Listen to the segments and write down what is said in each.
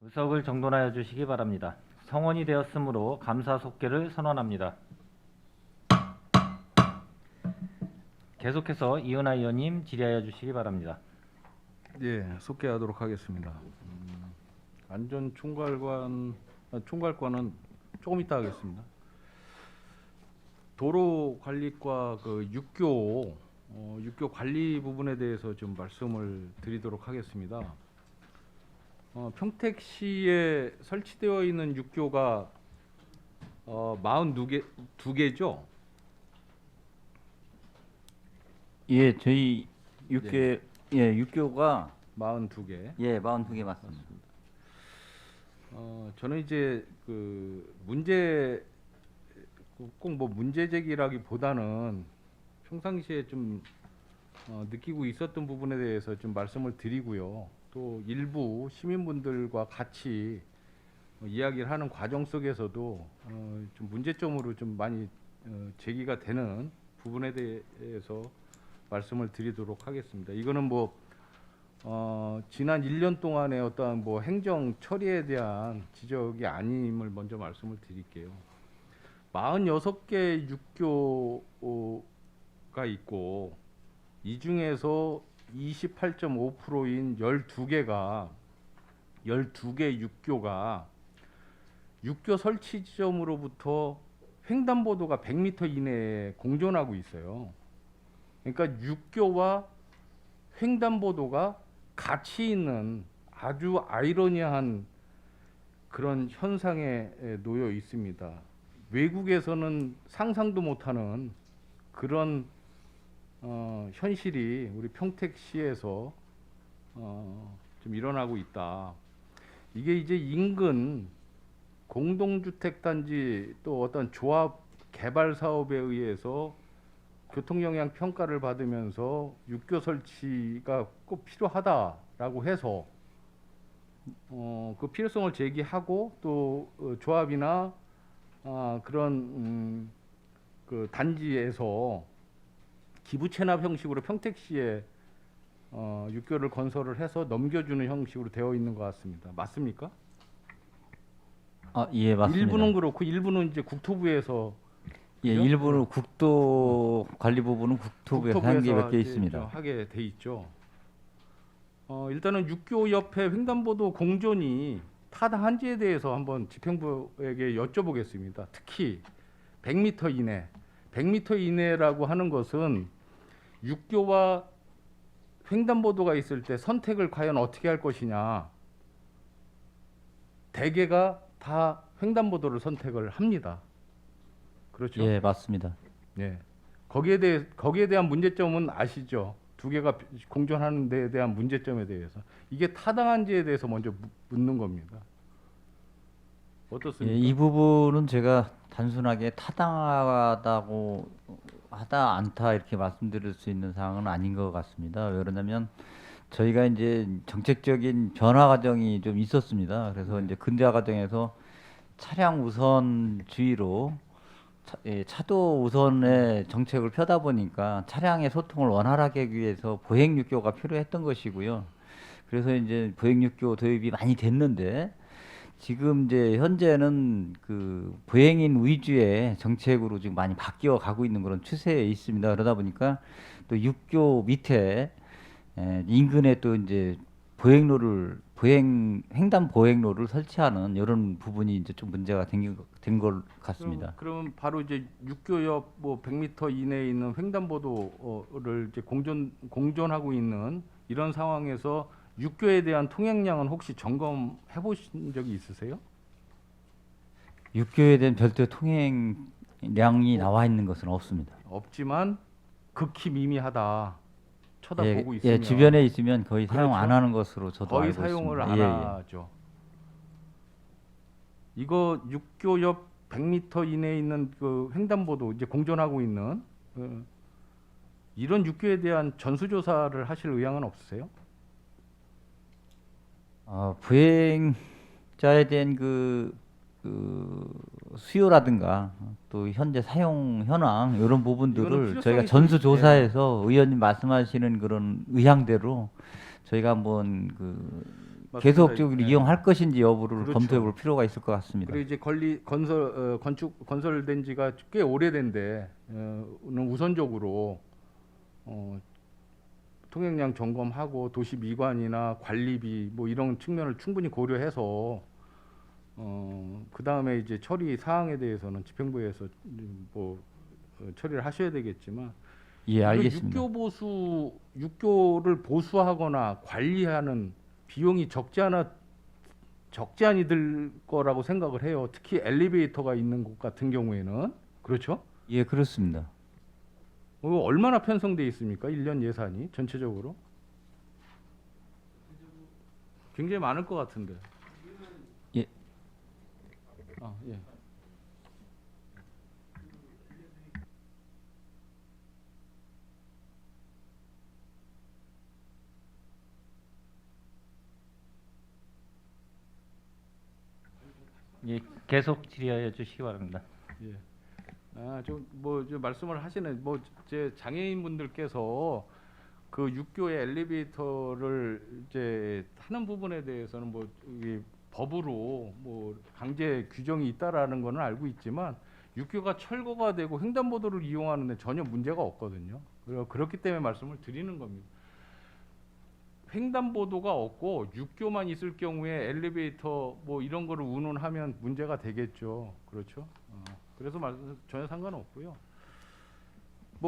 의석을 정돈하여 주시기 바랍니다. 성원이 되었으므로 감사 속계를 선언합니다. 계속해서 이은하 의원님 질의하여 주시기 바랍니다. 예, 속개하도록 하겠습니다. 총괄과는 조금 이따 하겠습니다. 도로관리과 그 육교 관리 부분에 대해서 좀 말씀을 드리도록 하겠습니다. 평택시에 설치되어 있는 육교가 42개죠. 예, 저희 육교가 42개. 42개 맞습니다. 저는 이제 그 문제 제기라기보다는 평상시에 좀 느끼고 있었던 부분에 대해서 좀 말씀을 드리고요. 또 일부 시민분들과 같이 이야기를 하는 과정 속에서도 좀 문제점으로 좀 많이 제기가 되는 부분에 대해서 말씀을 드리도록 하겠습니다. 이거는 지난 1년 동안의 어떠한 행정 처리에 대한 지적이 아님을 먼저 말씀을 드릴게요. 46개 육교가 있고 이 중에서 28.5%인 12개 육교가 육교 설치 지점으로부터 횡단보도가 100m 이내에 공존하고 있어요. 그러니까 육교와 횡단보도가 같이 있는 아주 아이러니한 그런 현상에 놓여 있습니다. 외국에서는 상상도 못하는 그런 현실이 우리 평택시에서 좀 일어나고 있다. 이게 이제 인근 공동주택단지 또 어떤 조합 개발 사업에 의해서 교통영향 평가를 받으면서 육교 설치가 꼭 필요하다라고 해서 그 필요성을 제기하고 또 조합이나 그런 그 단지에서 기부 체납 형식으로 평택시에 육교를 건설을 해서 넘겨주는 형식으로 되어 있는 것 같습니다. 맞습니까? 예, 맞습니다. 일부는 그렇고 일부는 이제 국토부에서 예, 그죠? 일부는 국도 관리 부분은 국토부에서 한 게 몇 개 있습니다. 하게 돼 있죠. 일단은 육교 옆에 횡단보도 공존이 타당한지에 대해서 한번 집행부에게 여쭤보겠습니다. 특히 100m 이내, 100m 이내라고 하는 것은 육교와 횡단보도가 있을 때 선택을 과연 어떻게 할 것이냐. 대개가 다 횡단보도를 선택을 합니다. 그렇죠? 예, 맞습니다. 예. 거기에 대한 문제점은 아시죠? 두 개가 공존하는 데에 대한 문제점에 대해서 이게 타당한지에 대해서 먼저 묻는 겁니다. 어떻습니까? 예, 이 부분은 제가 단순하게 타당하다고 하다 않다 이렇게 말씀드릴 수 있는 사항은 아닌 것 같습니다. 왜 그러냐면 저희가 이제 정책적인 변화 과정이 좀 있었습니다. 그래서 이제 근대화 과정에서 차량 우선주의로 차도 우선의 정책을 펴다 보니까 차량의 소통을 원활하게 하기 위해서 보행육교가 필요했던 것이고요. 그래서 이제 보행육교 도입이 많이 됐는데 지금 이제 현재는 그 보행인 위주의 정책으로 지금 많이 바뀌어 가고 있는 그런 추세에 있습니다. 그러다 보니까 또 육교 밑에 인근에 또 이제 횡단 보행로를 설치하는 이런 부분이 이제 좀 문제가 된 것 같습니다. 그럼 바로 이제 육교 옆 100m 이내에 있는 횡단보도를 이제 공존하고 있는 이런 상황에서 육교에 대한 통행량은 혹시 점검해 보신 적이 있으세요? 육교에 대한 별도 통행량이 나와 있는 것은 없습니다. 없지만 극히 미미하다. 쳐다보고 예, 있으면 주변에 있으면 거의 사용 그렇죠. 안 하는 것으로 저도 거의 알고 사용을 있습니다. 안 예, 하죠. 이거 육교 옆 100m 이내에 있는 그 횡단보도 이제 공존하고 있는 이런 육교에 대한 전수조사를 하실 의향은 없으세요? 보행자에 대한 그 수요라든가 또 현재 사용 현황 이런 이거는 부분들을 필요성이 저희가 좀 전수조사해서 의원님 말씀하시는 그런 의향대로 저희가 한번 그 계속적으로 네. 이용할 것인지 여부를 그렇죠. 검토해 볼 필요가 있을 것 같습니다. 그리고 이제 건설된 지가 꽤 오래된데 우선적으로 통행량 점검하고 도시 미관이나 관리비 뭐 이런 측면을 충분히 고려해서 그 다음에 이제 처리 사항에 대해서는 집행부에서 뭐 처리를 하셔야 되겠지만 예, 이거 알겠습니다. 육교를 보수하거나 관리하는 비용이 적지 않이 들 거라고 생각을 해요. 특히 엘리베이터가 있는 곳 같은 경우에는 그렇죠? 예, 그렇습니다. 얼마나 편성돼 있습니까? 1년 예산이 전체적으로 굉장히 많을 것 같은데. 예. 예. 예, 계속 질의하여 주시기 바랍니다. 예. 좀 말씀을 하시는 제 장애인 분들께서 그 육교의 엘리베이터를 이제 하는 부분에 대해서는 이 법으로 강제 규정이 있다라는 거는 알고 있지만 육교가 철거가 되고 횡단보도를 이용하는데 전혀 문제가 없거든요. 그렇기 때문에 말씀을 드리는 겁니다. 횡단보도가 없고 육교만 있을 경우에 엘리베이터 이런 거를 운운하면 문제가 되겠죠. 그렇죠? 그래서 전혀 상관없고요.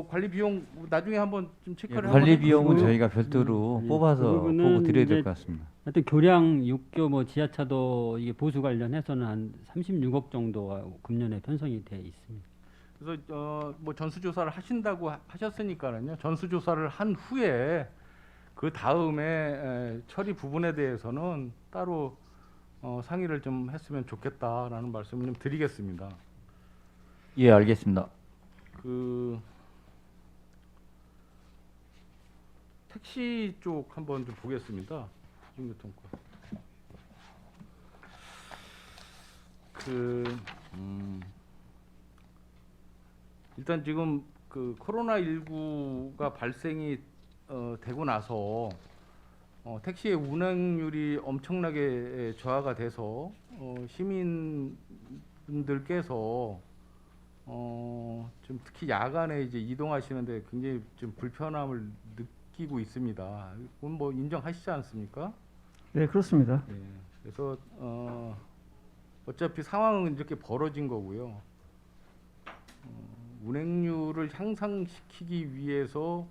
관리 비용 나중에 한번 좀 예, 체크를 관리 한번 비용은 해보시고요. 저희가 별도로 예, 뽑아서 그 부분은 보고 드려야 될 이제 것 같습니다. 하여튼 교량 육교 지하차도 이게 보수 관련해서는 한 36억 정도가 금년에 편성이 돼 있습니다. 그래서 전수조사를 하신다고 하셨으니까는요. 전수조사를 한 후에 그 다음에 처리 부분에 대해서는 따로 상의를 좀 했으면 좋겠다라는 말씀을 좀 드리겠습니다. 예, 알겠습니다. 그 택시 쪽 한번 좀 보겠습니다. 대중교통과. 일단 지금 그 코로나19가 발생이 되고 나서 택시의 운행률이 엄청나게 저하가 돼서 시민분들께서 좀 특히 야간에 이제 이동하시는데 굉장히 좀 불편함을 느끼고 있습니다. 그건 인정하시지 않습니까? 네, 그렇습니다. 네. 그래서 어차피 상황은 이렇게 벌어진 거고요. 운행률을 향상시키기 위해서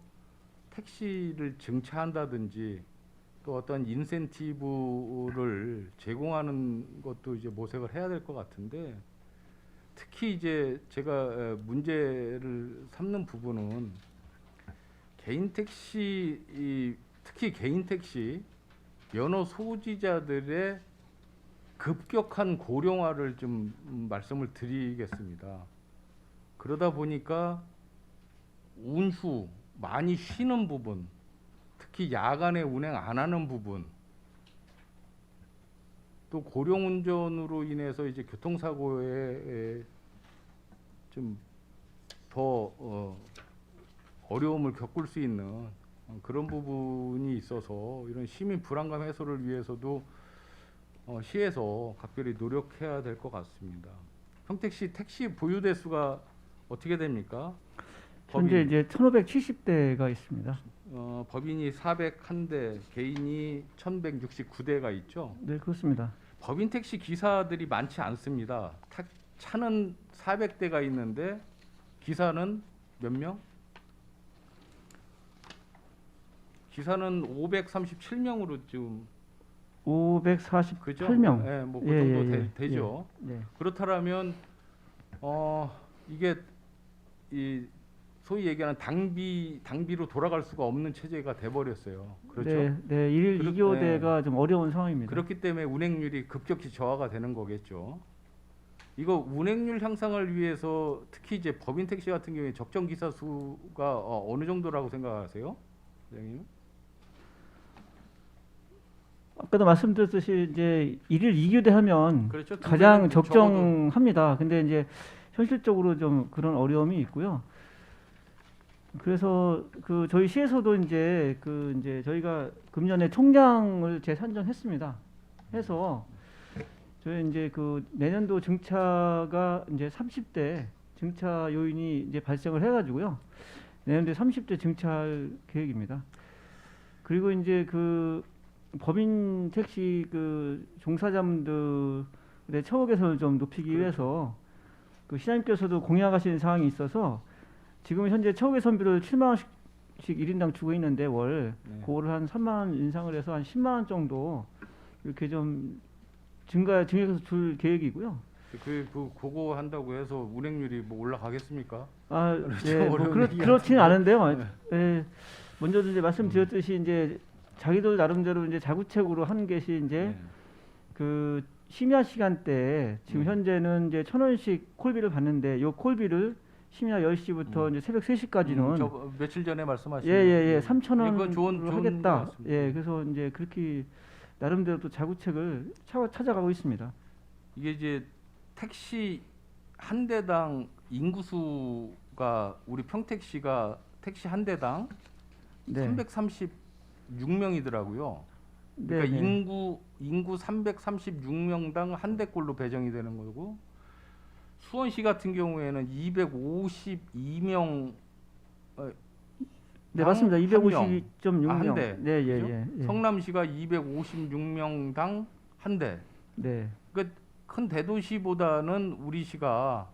택시를 증차한다든지 또 어떤 인센티브를 제공하는 것도 이제 모색을 해야 될 것 같은데 특히 이제 제가 문제를 삼는 부분은 개인 택시 특히 개인 택시 면허 소지자들의 급격한 고령화를 좀 말씀을 드리겠습니다. 그러다 보니까 운후 많이 쉬는 부분, 특히 야간에 운행 안 하는 부분, 또 고령 운전으로 인해서 이제 교통사고에 좀 더 어려움을 겪을 수 있는 그런 부분이 있어서 이런 시민 불안감 해소를 위해서도 시에서 각별히 노력해야 될 것 같습니다. 평택시 택시 보유 대수가 어떻게 됩니까? 현재 이제 1,570대가 있습니다. 법인이 401대, 개인이 1,169대가 있죠. 네, 그렇습니다. 법인 택시 기사들이 많지 않습니다. 차는 400대가 있는데 기사는 몇 명? 기사는 537명으로 지금 548명. 예, 그 예, 정도 예, 예. 되죠. 예. 그렇다면 이게 이 소위 얘기하는 당비로 돌아갈 수가 없는 체제가 돼 버렸어요. 그렇죠? 네, 네, 일일 그렇- 2교대가 좀 어려운 상황입니다. 그렇기 때문에 운행률이 급격히 저하가 되는 거겠죠. 이거 운행률 향상을 위해서 특히 이제 법인 택시 같은 경우에 적정 기사 수가 어느 정도라고 생각하세요, 선생님? 아까도 말씀드렸듯이 이제 일일 2교대 하면 그렇죠. 두 가장 배는 적어도 적정합니다. 근데 이제 현실적으로 좀 그런 어려움이 있고요. 그래서 저희 시에서도 이제 저희가 금년에 총량을 재산정했습니다. 해서 저희 이제 그 내년도 증차가 이제 30대 증차 요인이 이제 발생을 해가지고요. 내년도에 30대 증차할 계획입니다. 그리고 이제 그 법인 택시 그 종사자분들의 처우 개선을 좀 높이기 위해서 그 시장님께서도 공약하시는 사항이 있어서 지금 현재 처우 개선비를 7만 원씩 1인당 주고 있는데 월 네. 그거를 한 3만 원 인상을 해서 한 10만 원 정도 이렇게 좀 증액해서 줄 계획이고요. 그거 한다고 해서 운행률이 뭐 올라가겠습니까? 아, 그렇죠. 예, 뭐 어려운 얘기 그렇지는 같은데. 않은데요. 예, 먼저도 이제 말씀드렸듯이 이제 자기들 나름대로 이제 자구책으로 하는 것이 이제 네. 그 심야 시간대에 지금 현재는 이제 1,000원씩 콜비를 받는데 요 콜비를 심야 10시부터 이제 새벽 3시까지는 저 며칠 전에 말씀하신 예예예 거. 3,000원으로 좋은 하겠다. 것 같습니다. 예, 그래서 이제 그렇게 나름대로 또 자구책을 찾아가고 있습니다. 이게 이제 택시 한 대당 인구수가 우리 평택시가 택시 한 대당 네. 336명이더라고요. 네, 그러니까 네. 인구 336명당 한 대꼴로 배정이 되는 거고, 수원시 같은 경우에는 252명 네, 맞습니다. 한 명. 252.6명. 한 대. 네, 예, 그죠? 예. 예. 성남시가 256명당 한 대. 네. 그러니까 큰 대도시보다는 우리 시가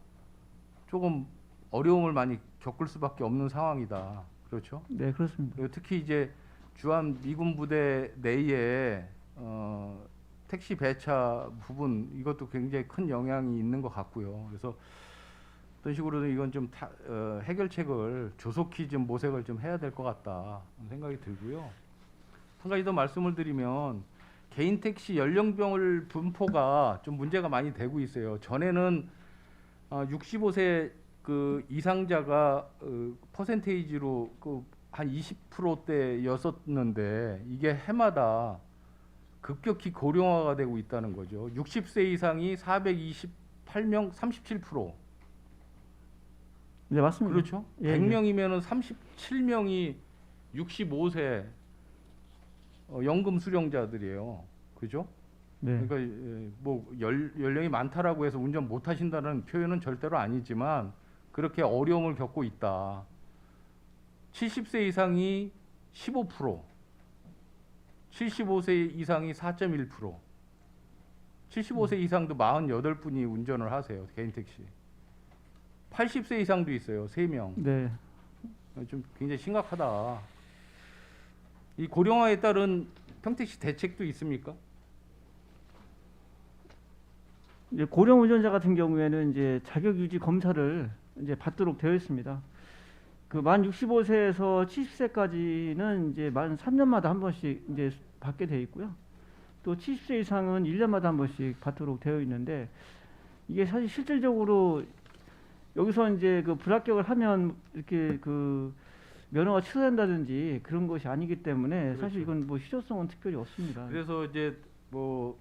조금 어려움을 많이 겪을 수밖에 없는 상황이다. 그렇죠? 네, 그렇습니다. 그리고 특히 이제 주한 미군 부대 내에 택시 배차 부분 이것도 굉장히 큰 영향이 있는 것 같고요. 그래서 어떤 식으로든 이건 좀 해결책을 조속히 좀 모색을 좀 해야 될 것 같다 생각이 들고요. 한 가지 더 말씀을 드리면 개인 택시 연령별 분포가 좀 문제가 많이 되고 있어요. 전에는 65세 그 이상자가 퍼센테이지로 한 20%대였었는데 이게 해마다 급격히 고령화가 되고 있다는 거죠. 60세 이상이 428명, 37%. 네, 맞습니다. 그렇죠? 예, 100명이면은 37명이 65세 연금 수령자들이에요. 그죠? 네. 그러니까 뭐 연령이 많다라고 해서 운전 못 하신다는 표현은 절대로 아니지만 그렇게 어려움을 겪고 있다. 70세 이상이 15%, 75세 이상이 4.1%, 75세 이상도 48분이 운전을 하세요. 개인 택시. 80세 이상도 있어요. 3명. 네. 좀 굉장히 심각하다. 이 고령화에 따른 평택시 대책도 있습니까? 이제 고령 운전자 같은 경우에는 이제 자격 유지 검사를 이제 받도록 되어 있습니다. 그 만 65세에서 70세까지는 이제 만 3년마다 한 번씩 이제 받게 되어 있고요. 또 70세 이상은 1년마다 한 번씩 받도록 되어 있는데 이게 사실 실질적으로 여기서 이제 그 불합격을 하면 이렇게 그 면허가 취소된다든지 그런 것이 아니기 때문에 사실 그렇죠. 이건 뭐 실효성은 특별히 없습니다. 그래서 이제 뭐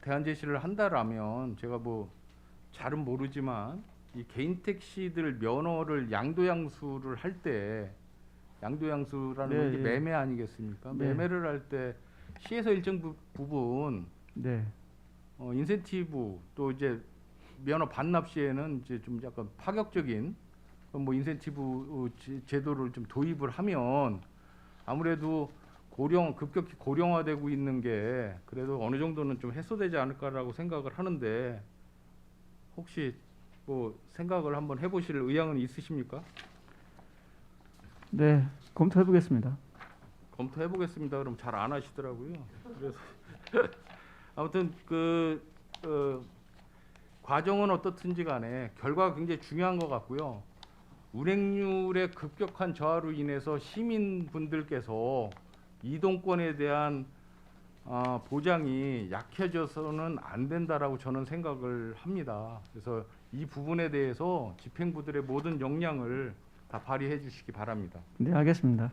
대안 제시를 한다라면 제가 뭐 잘은 모르지만 이 개인 택시들 면허를 양도양수를 할 때 양도양수라는 네, 게 예. 매매 아니겠습니까? 네. 매매를 할 때 시에서 일정 부분 네. 인센티브 또 이제 면허 반납 시에는 이제 좀 약간 파격적인 뭐 인센티브 제도를 좀 도입을 하면 아무래도 급격히 고령화되고 있는 게 그래도 어느 정도는 좀 해소되지 않을까라고 생각을 하는데 혹시 뭐 생각을 한번 해보실 의향은 있으십니까? 네, 검토해 보겠습니다. 검토해 보겠습니다. 그럼 잘 안 하시더라고요. 그래서 아무튼 과정은 어떻든지 간에 결과가 굉장히 중요한 것 같고요. 운행률의 급격한 저하로 인해서 시민분들께서 이동권에 대한 보장이 약해져서는 안 된다라고 저는 생각을 합니다. 그래서 이 부분에 대해서 집행부들의 모든 역량을 다 발휘해 주시기 바랍니다. 네, 알겠습니다.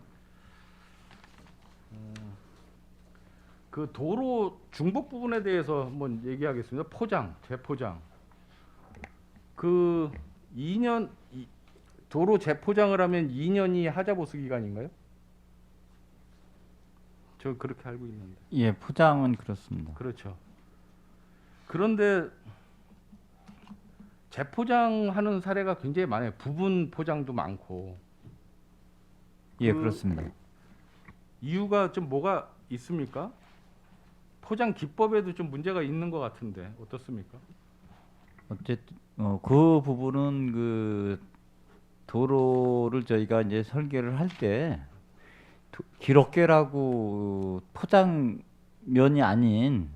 그 도로 중복 부분에 대해서 한번 얘기하겠습니다. 재포장. 그 2년 도로 재포장을 하면 2년이 하자보수 기간인가요? 저 그렇게 알고 있는데. 예, 포장은 그렇습니다. 그렇죠. 그런데 재포장하는 사례가 굉장히 많아요. 부분 포장도 많고. 예, 그- 그렇습니다. 이유가 좀 뭐가 있습니까? 포장 기법에도 좀 문제가 있는 것 같은데 어떻습니까? 어쨌든 그 부분은 그 도로를 저희가 이제 설계를 할 때 기록계라고 포장면이 아닌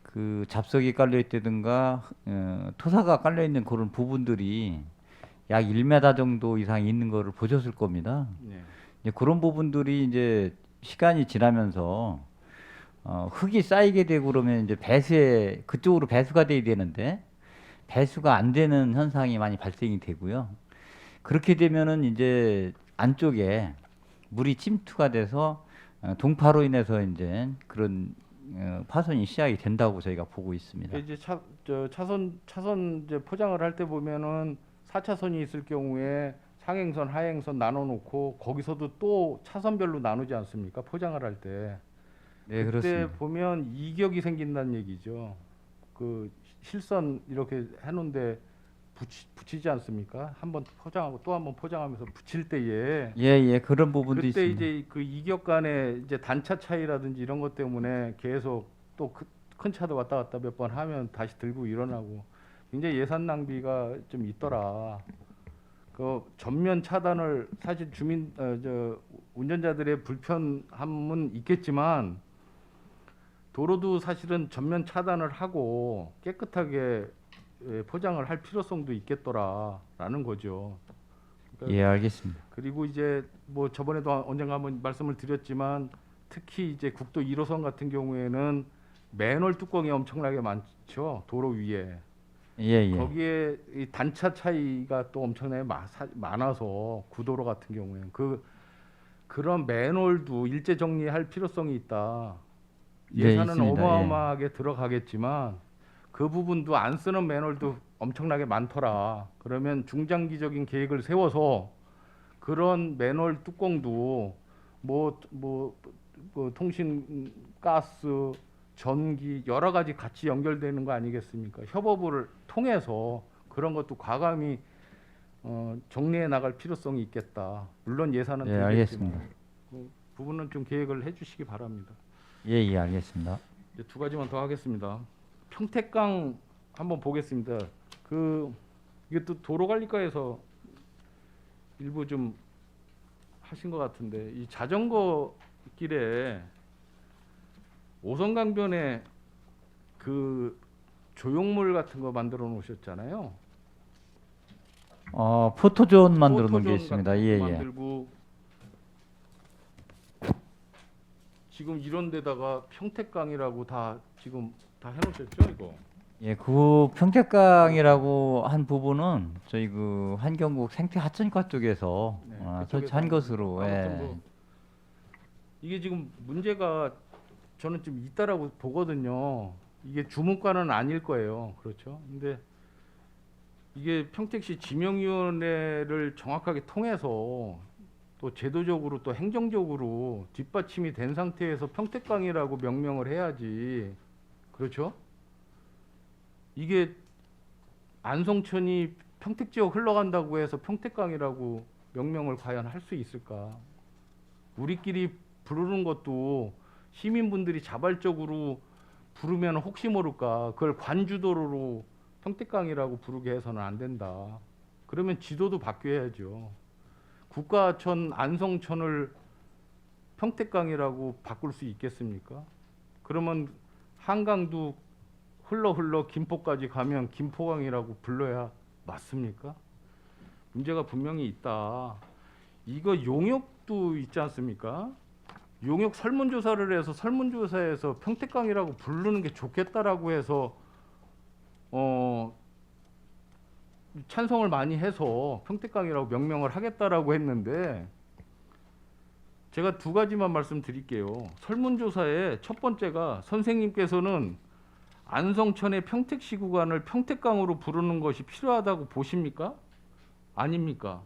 그 잡석이 깔려 있다든가 토사가 깔려 있는 그런 부분들이 약 1m 정도 이상 있는 거를 보셨을 겁니다. 네. 이제 그런 부분들이 이제 시간이 지나면서 흙이 쌓이게 되고 그러면 이제 배수에 그쪽으로 배수가 돼야 되는데 배수가 안 되는 현상이 많이 발생이 되고요. 그렇게 되면은 이제 안쪽에 물이 침투가 돼서 동파로 인해서 이제 그런 파손이 시작이 된다고 저희가 보고 있습니다. 이제 차선 이제 포장을 할 때 보면은 4차선이 있을 경우에 상행선, 하행선 나눠 놓고 거기서도 또 차선별로 나누지 않습니까? 포장을 할 때. 네, 그때 그렇습니다. 보면 이격이 생긴다는 얘기죠. 그 실선 이렇게 해놓은데 붙이지 않습니까? 한번 포장하고 또 한번 포장하면서 붙일 때에 예, 예, 그런 부분도 그때 있습니다. 이제 그 이격 간의 이제 단차 차이라든지 이런 것 때문에 계속 또 큰 차도 왔다 갔다 몇 번 하면 다시 들고 일어나고 굉장히 예산 낭비가 좀 있더라. 그 전면 차단을 사실 운전자들의 불편함은 있겠지만 도로도 사실은 전면 차단을 하고 깨끗하게 포장을 할 필요성도 있겠더라라는 거죠. 그러니까 예, 알겠습니다. 그리고 이제 뭐 저번에도 언젠가 한번 말씀을 드렸지만 특히 이제 국도 1호선 같은 경우에는 맨홀 뚜껑이 엄청나게 많죠. 도로 위에. 예, 예. 거기에 이 단차 차이가 또 엄청나게 많아서 구도로 같은 경우에는 그런 맨홀도 일제 정리할 필요성이 있다. 네, 예산은 있습니다. 어마어마하게 들어가겠지만 그 부분도 안 쓰는 맨홀도 엄청나게 많더라. 그러면 중장기적인 계획을 세워서 그런 맨홀 뚜껑도 뭐 통신, 가스, 전기 여러 가지 같이 연결되는 거 아니겠습니까? 협업을 통해서 그런 것도 과감히 정리해 나갈 필요성이 있겠다. 물론 예산은 예, 들겠지만 알겠습니다. 그 부분은 좀 계획을 해주시기 바랍니다. 예, 예, 알겠습니다. 이제 두 가지만 더 하겠습니다. 평택강 한번 보겠습니다. 이게 또 도로관리과에서 일부 좀 하신 것 같은데 이 자전거 길에 오성강변에 그 조형물 같은 거 만들어 놓으셨잖아요. 포토존 만들어 놓은 게 포토존 있습니다. 같은 예, 거 예. 만들고 지금 이런 데다가 평택강이라고 다 지금 다 해놓으셨죠 이거? 예, 그 평택강이라고 한 부분은 저희 그 환경국 생태하천과 쪽에서 네, 설치한 그쪽에서 것으로 아무튼 예. 뭐 이게 지금 문제가 저는 좀 있다라고 보거든요. 이게 주무과는 아닐 거예요. 그렇죠? 근데 이게 평택시 지명위원회를 정확하게 통해서 또 제도적으로 또 행정적으로 뒷받침이 된 상태에서 평택강이라고 명명을 해야지. 그렇죠? 이게 안성천이 평택 지역 흘러간다고 해서 평택강이라고 명명을 과연 할 수 있을까? 우리끼리 부르는 것도 시민분들이 자발적으로 부르면 혹시 모를까 그걸 관주도로로 평택강이라고 부르게 해서는 안 된다. 그러면 지도도 바뀌어야죠. 국가천 안성천을 평택강이라고 바꿀 수 있겠습니까? 그러면 한강도 흘러 김포까지 가면 김포강이라고 불러야 맞습니까? 문제가 분명히 있다. 이거 용역도 있지 않습니까? 용역 설문조사를 해서 설문조사에서 평택강이라고 부르는 게 좋겠다라고 해서 찬성을 많이 해서 평택강이라고 명명을 하겠다라고 했는데 제가 두 가지만 말씀드릴게요. 설문조사에 첫 번째가 선생님께서는 안성천의 평택시 구간을 평택강으로 부르는 것이 필요하다고 보십니까? 아닙니까?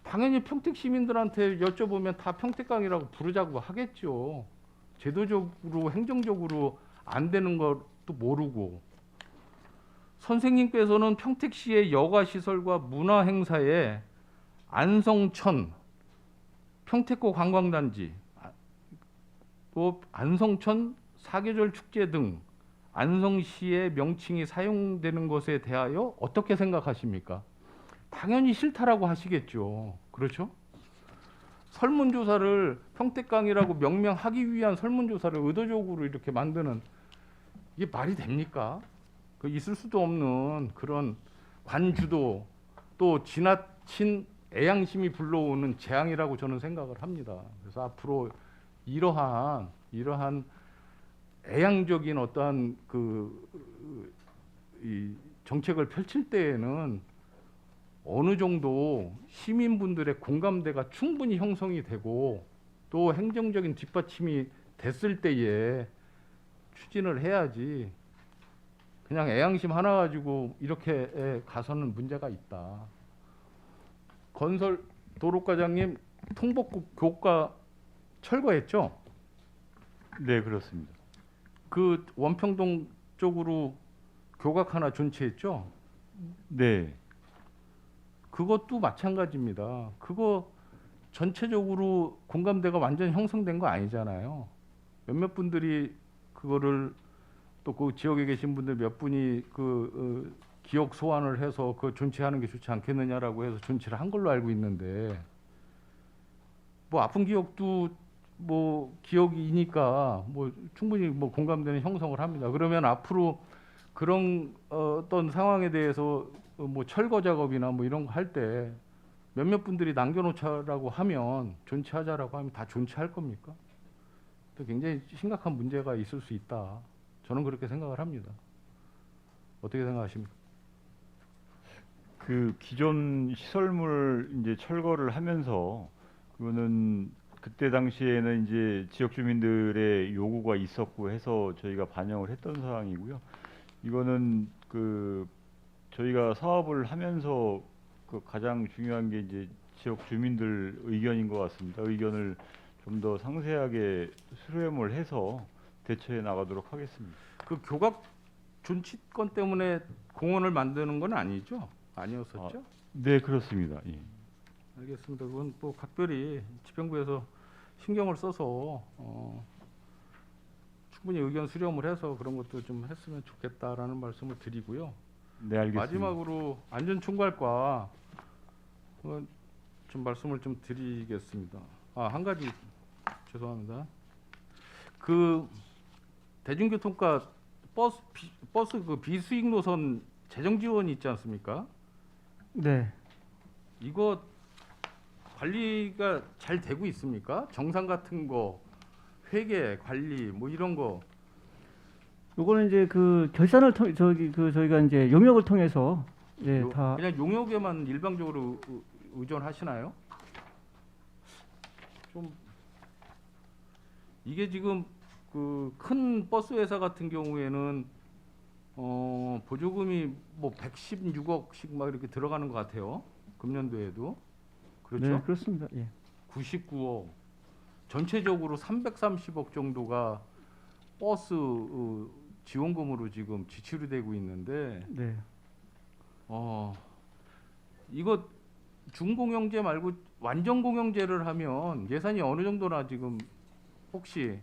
당연히 평택 시민들한테 여쭤보면 다 평택강이라고 부르자고 하겠죠. 제도적으로 행정적으로 안 되는 것도 모르고 선생님께서는 평택시의 여가 시설과 문화 행사에 안성천 평택고 관광단지 또 안성천 사계절 축제 등 안성시의 명칭이 사용되는 것에 대하여 어떻게 생각하십니까? 당연히 싫다라고 하시겠죠. 그렇죠? 설문조사를 평택강이라고 명명하기 위한 설문조사를 의도적으로 이렇게 만드는 이게 말이 됩니까? 그 있을 수도 없는 그런 관주도 또 지나친 애양심이 불러오는 재앙이라고 저는 생각을 합니다. 그래서 앞으로 이러한 애양적인 어떠한 이 정책을 펼칠 때에는 어느 정도 시민분들의 공감대가 충분히 형성이 되고 또 행정적인 뒷받침이 됐을 때에 추진을 해야지 그냥 애양심 하나 가지고 이렇게 가서는 문제가 있다. 건설 도로과장님 통복구 교과 철거했죠? 네, 그렇습니다. 그 원평동 쪽으로 교각 하나 존치했죠? 네, 그것도 마찬가지입니다. 그거 전체적으로 공감대가 완전 형성된 거 아니잖아요. 몇몇 분들이 그거를 또 그 지역에 계신 분들 몇 분이 기억 소환을 해서 그 존치하는 게 좋지 않겠느냐라고 해서 존치를 한 걸로 알고 있는데 뭐 아픈 기억도 뭐 기억이니까 뭐 충분히 뭐 공감대는 형성을 합니다. 그러면 앞으로 그런 어떤 상황에 대해서 뭐 철거 작업이나 뭐 이런 거 할 때 몇몇 분들이 남겨놓자라고 하면 존치하자라고 하면 다 존치할 겁니까? 또 굉장히 심각한 문제가 있을 수 있다. 저는 그렇게 생각을 합니다. 어떻게 생각하십니까? 그 기존 시설물 이제 철거를 하면서 그거는 그때 당시에는 이제 지역 주민들의 요구가 있었고 해서 저희가 반영을 했던 사항이고요. 이거는 그 저희가 사업을 하면서 그 가장 중요한 게 이제 지역 주민들 의견인 것 같습니다. 의견을 좀 더 상세하게 수렴을 해서 대처해 나가도록 하겠습니다. 그 교각 존치권 때문에 공원을 만드는 건 아니죠? 아니었었죠? 네, 그렇습니다. 예. 알겠습니다. 그건 뭐 각별히 집행부에서 신경을 써서 충분히 의견 수렴을 해서 그런 것도 좀 했으면 좋겠다라는 말씀을 드리고요. 네, 알겠습니다. 마지막으로 안전총괄과 좀 말씀을 좀 드리겠습니다. 한 가지 죄송합니다. 그 대중교통과 버스 그 비수익 노선 재정 지원이 있지 않습니까? 네. 이거 관리가 잘 되고 있습니까? 정상 같은 거, 회계, 관리 뭐 이런 거. 요거는 이제 그 결산을 저희가 이제 용역을 통해서 다 그냥 용역에만 일방적으로 의존하시나요? 좀 이게 지금 그 큰 버스 회사 같은 경우에는 보조금이 뭐 116억씩 막 이렇게 들어가는 것 같아요. 금년도에도 그렇죠? 네, 그렇습니다. 예. 99억 전체적으로 330억 정도가 버스 지원금으로 지금 지출이 되고 있는데 네. 이거 준공영제 말고 완전 공영제를 하면 예산이 어느 정도나 지금 혹시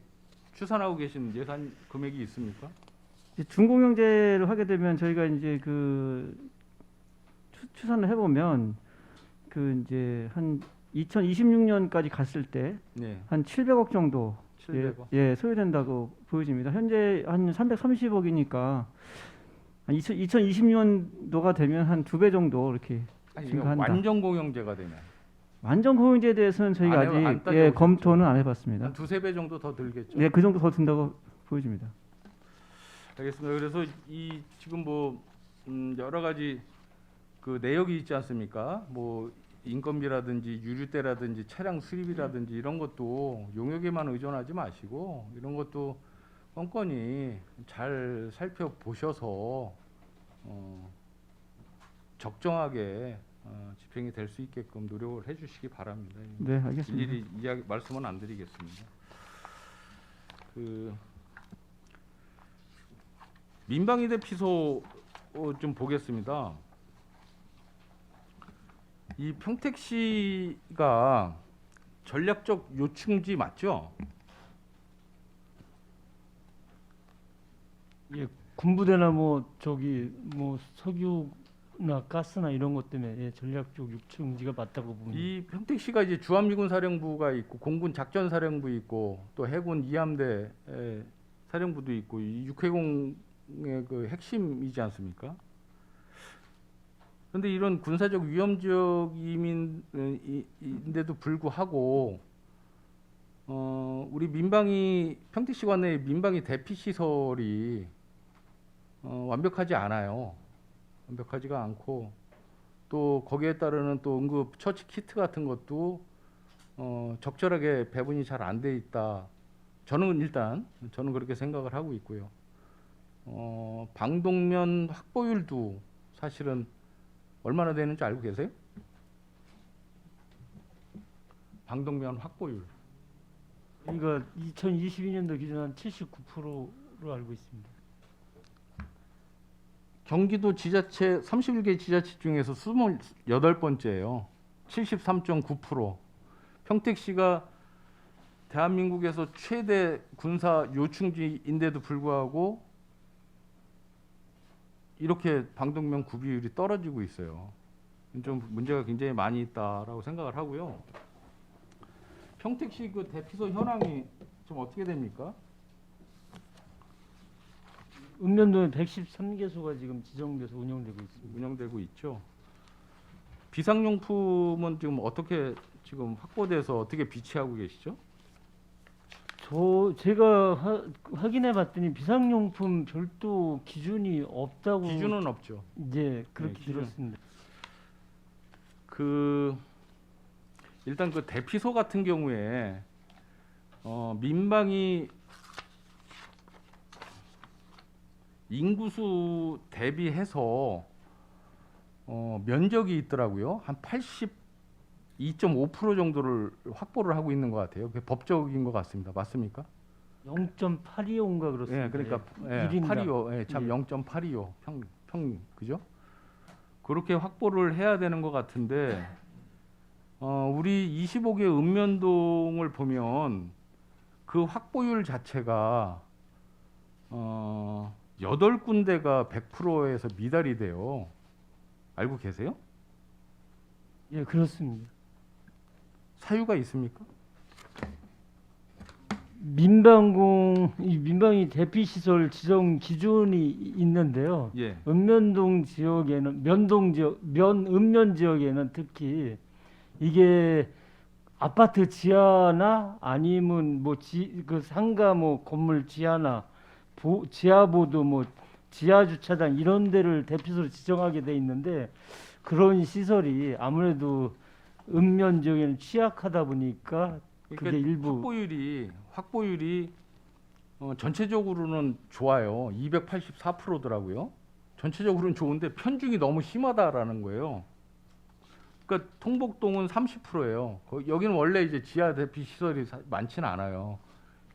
추산하고 계신 예산 금액이 있습니까? 이제 준공영제를 하게 되면 저희가 이제 그 추산을 해보면 그 이제 한 2026년까지 갔을 때 네, 한 700억 정도 700억. 예, 소요된다고 보여집니다. 현재 한 330억이니까 2026년도가 되면 한 2배 정도 이렇게 아니, 이거 증가한다. 완전 공영제가 되면 완전 공영제에 대해서는 저희가 안 아직 따져보셨죠? 검토는 안 해봤습니다. 한 2~3배 정도 더 들겠죠. 예, 그 정도 더 든다고 보여집니다. 알겠습니다. 그래서 이 지금 뭐 여러 가지 그 내역이 있지 않습니까? 뭐 인건비라든지 유류대라든지 차량 수리비라든지 이런 것도 용역에만 의존하지 마시고 이런 것도 꼼꼼히 잘 살펴보셔서 적정하게 집행이 될 수 있게끔 노력을 해주시기 바랍니다. 네, 알겠습니다. 일일이 말씀은 안 드리겠습니다. 그 민방위 대피소 좀 보겠습니다. 이 평택시가 전략적 요충지 맞죠? 예, 군부대나 뭐 저기 뭐 석유나 가스나 이런 것 때문에 예, 전략적 육충지가 맞다고 봅니다. 이 평택시가 이제 주한미군 사령부가 있고 공군 작전사령부 있고 또 해군 이함대 사령부도 있고 이 육해공의 그 핵심이지 않습니까? 그런데 이런 군사적 위험 지역인데도 불구하고 우리 민방위 평택시관 내 민방위 대피 시설이 완벽하지 않아요. 완벽하지가 않고 또 거기에 따르는 또 응급 처치 키트 같은 것도 적절하게 배분이 잘 안 돼 있다. 저는 그렇게 생각을 하고 있고요. 방독면 확보율도 사실은 얼마나 되는지 알고 계세요? 방독면 확보율. 저희가 2022년도 기준 한 79%로 알고 있습니다. 경기도 지자체 31개 지자체 중에서 28번째예요. 73.9%. 평택시가 대한민국에서 최대 군사 요충지인데도 불구하고 이렇게 방독면 구비율이 떨어지고 있어요. 좀 문제가 굉장히 많이 있다라고 생각을 하고요. 평택시 그 대피소 현황이 좀 어떻게 됩니까? 읍면동에 113개소가 지금 지정돼서 운영되고 있습니다. 운영되고 있죠. 비상용품은 지금 어떻게 지금 확보돼서 어떻게 비치하고 계시죠? 제가 확인해 봤더니 비상용품 별도 기준이 없다고 기준은 없죠. 이제 그렇게 기준. 들었습니다. 일단 그 대피소 같은 경우에 민방위 인구수 대비해서 면적이 있더라고요. 한 82.5% 정도를 확보를 하고 있는 것 같아요. 그게 법적인 것 같습니다. 맞습니까? 0.825인가 그렇습니다. 예, 그러니까 예, 1인당. 825, 예, 참 예. 0.825 그죠? 그렇게 확보를 해야 되는 것 같은데 우리 25개 읍면동을 보면 그 확보율 자체가 8군데가 100%에서 미달이 돼요. 알고 계세요? 예, 그렇습니다. 사유가 있습니까? 민방위 대피 시설 지정 기준이 있는데요. 예. 읍면 지역에는 특히 이게 아파트 지하나 아니면 그 상가 건물 지하나 지하보도 지하 주차장 이런 데를 대피소로 지정하게 돼 있는데 그런 시설이 아무래도 읍면 지역에는 취약하다 보니까 그게 일부 확보율이 전체적으로는 좋아요. 284%더라고요. 전체적으로는 좋은데 편중이 너무 심하다라는 거예요. 그러니까 통복동은 30%예요. 여기는 원래 이제 지하 대피 시설이 많지는 않아요.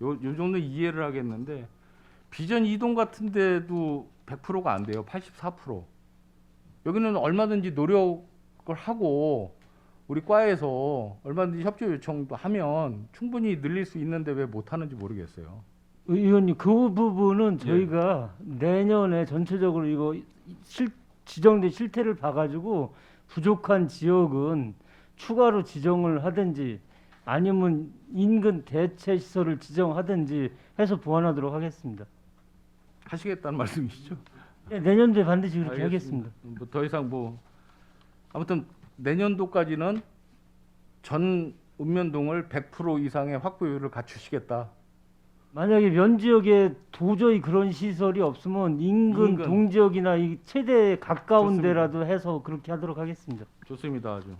요 정도 이해를 하겠는데 비전 2동 같은 데도 100%가 안 돼요. 84%. 여기는 얼마든지 노력을 하고 우리 과에서 얼마든지 협조 요청도 하면 충분히 늘릴 수 있는데 왜 못하는지 모르겠어요. 의원님 그 부분은 저희가 내년에 전체적으로 이거 지정된 실태를 봐가지고 부족한 지역은 추가로 지정을 하든지 아니면 인근 대체 시설을 지정하든지 해서 보완하도록 하겠습니다. 하시겠다는 말씀이시죠? 예, 내년도에 반드시 그렇게 알겠습니다. 하겠습니다. 더 이상 아무튼 내년도까지는 전 읍면동을 100% 이상의 확보율을 갖추시겠다. 만약에 면 지역에 도저히 그런 시설이 없으면 인근 동지역이나 이 최대 가까운 좋습니다. 데라도 해서 그렇게 하도록 하겠습니다. 좋습니다, 아주.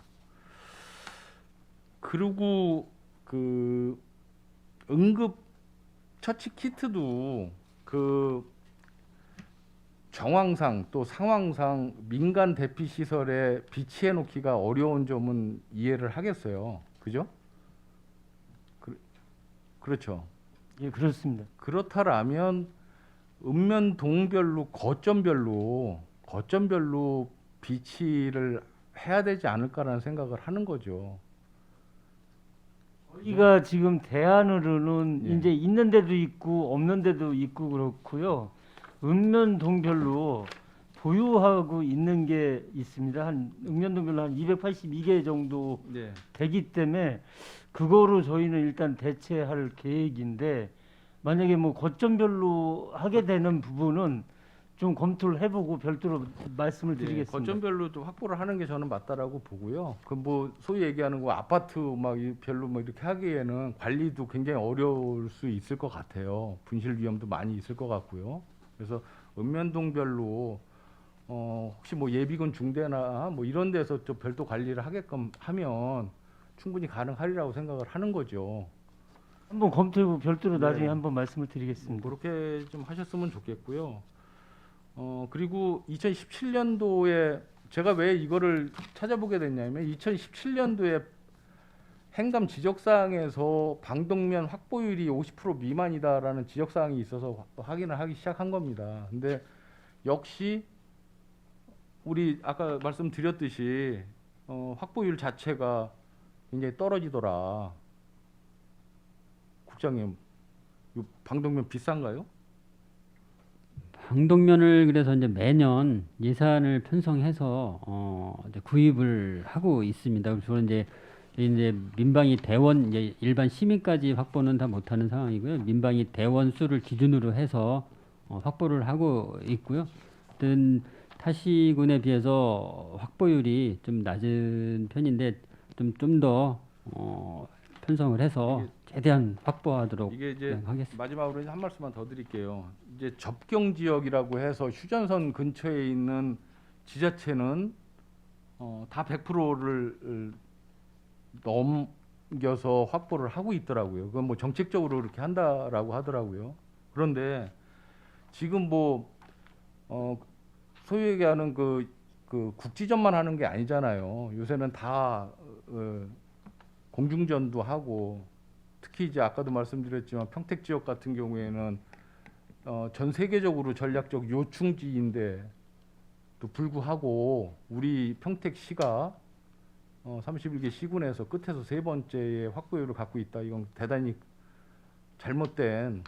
그리고 그 응급 처치 키트도 그 정황상 또 상황상 민간 대피 시설에 비치해 놓기가 어려운 점은 이해를 하겠어요. 그죠? 그렇죠. 예, 그렇습니다. 그렇다라면 읍면동별로 거점별로 비치를 해야 되지 않을까라는 생각을 하는 거죠. 저희가 지금 대안으로는 예. 이제 있는 데도 있고 없는 데도 있고 그렇고요. 읍면동별로 보유하고 있는 게 있습니다. 한 읍면동별로 한 282개 정도 네. 되기 때문에 그거로 저희는 일단 대체할 계획인데, 만약에 뭐 거점별로 하게 되는 부분은 좀 검토를 해보고 별도로 말씀을 드리겠습니다. 거점별로 좀 확보를 하는 게 저는 맞다라고 보고요. 그 뭐 소위 얘기하는 거 아파트 막 별로 뭐 이렇게 하기에는 관리도 굉장히 어려울 수 있을 것 같아요. 분실 위험도 많이 있을 것 같고요. 그래서 읍면동별로 혹시 뭐 예비군 중대나 뭐 이런 데서 좀 별도 관리를 하게끔 하면 충분히 가능하리라고 생각을 하는 거죠. 한번 검토해보고 별도로 네. 나중에 한번 말씀을 드리겠습니다. 그렇게 좀 하셨으면 좋겠고요. 그리고 2017년도에 제가 왜 이거를 찾아보게 됐냐면 2017년도에 행감 지적사항에서 방독면 확보율이 50% 미만이다라는 지적사항이 있어서 확인을 하기 시작한 겁니다. 근데 역시 우리 아까 말씀드렸듯이 확보율 자체가 굉장히 떨어지더라. 국장님, 이 방독면 비싼가요? 방독면을 그래서 이제 매년 예산을 편성해서 이제 구입을 하고 있습니다. 그래서 저는 이제 민방위 대원 이제 일반 시민까지 확보는 다 못하는 상황이고요. 민방위 대원 수를 기준으로 해서 확보를 하고 있고요. 어떤 타시군에 비해서 확보율이 좀 낮은 편인데 좀 더 편성을 해서 최대한 확보하도록 이게 이제 하겠습니다. 마지막으로 이제 한 말씀만 더 드릴게요. 이제 접경 지역이라고 해서 휴전선 근처에 있는 지자체는 다 100%를 넘겨서 확보를 하고 있더라고요. 그건 뭐 정책적으로 그렇게 한다라고 하더라고요. 그런데 지금 뭐 소위 얘기하는 그 국지전만 하는 게 아니잖아요. 요새는 다 공중전도 하고, 특히 이제 아까도 말씀드렸지만 평택 지역 같은 경우에는 전 세계적으로 전략적 요충지인데 또 불구하고 우리 평택시가 31개 시군에서 끝에서 세 번째의 확보율을 갖고 있다. 이건 대단히 잘못된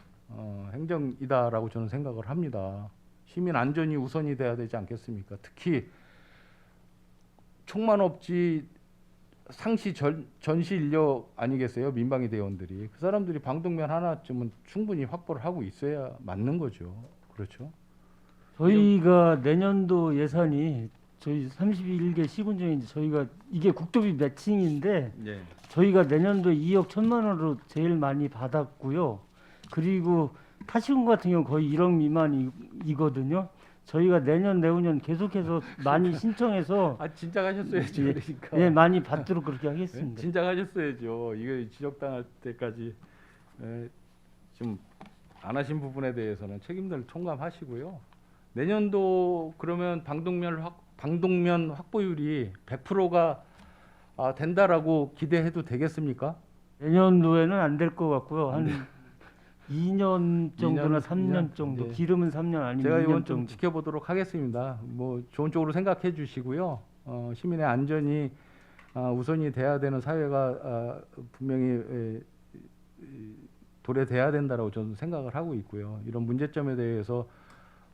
행정이다라고 저는 생각을 합니다. 시민 안전이 우선이 돼야 되지 않겠습니까? 특히 총만 없지 상시 전시 인력 아니겠어요? 민방위 대원들이. 그 사람들이 방독면 하나쯤은 충분히 확보를 하고 있어야 맞는 거죠. 그렇죠? 저희가 내년도 예산이 저희 31개 시군 중에 이제 저희가 이게 국토비 매칭인데 네. 저희가 내년도 2억 1천만 원으로 제일 많이 받았고요. 그리고 타시군 같은 경우 거의 1억 미만이거든요. 저희가 내년 내후년 계속해서 많이 신청해서 진작 하셨어야죠. 예, 그러니까. 예, 많이 받도록 그렇게 하겠습니다. 진작 하셨어야죠. 이거 지적당할 때까지 좀 안 하신 부분에 대해서는 책임들 총감하시고요. 내년도 그러면 방독면 확보율이 100%가 된다라고 기대해도 되겠습니까? 내년도에는 안 될 것 같고요. 한 2년 정도나 2년, 3년 정도. 예. 기름은 3년 아니면 제가 2년 이건 좀 정도. 지켜보도록 하겠습니다. 뭐 좋은 쪽으로 생각해 주시고요. 시민의 안전이 우선이 돼야 되는 사회가 분명히 도래돼야 된다라고 저는 생각을 하고 있고요. 이런 문제점에 대해서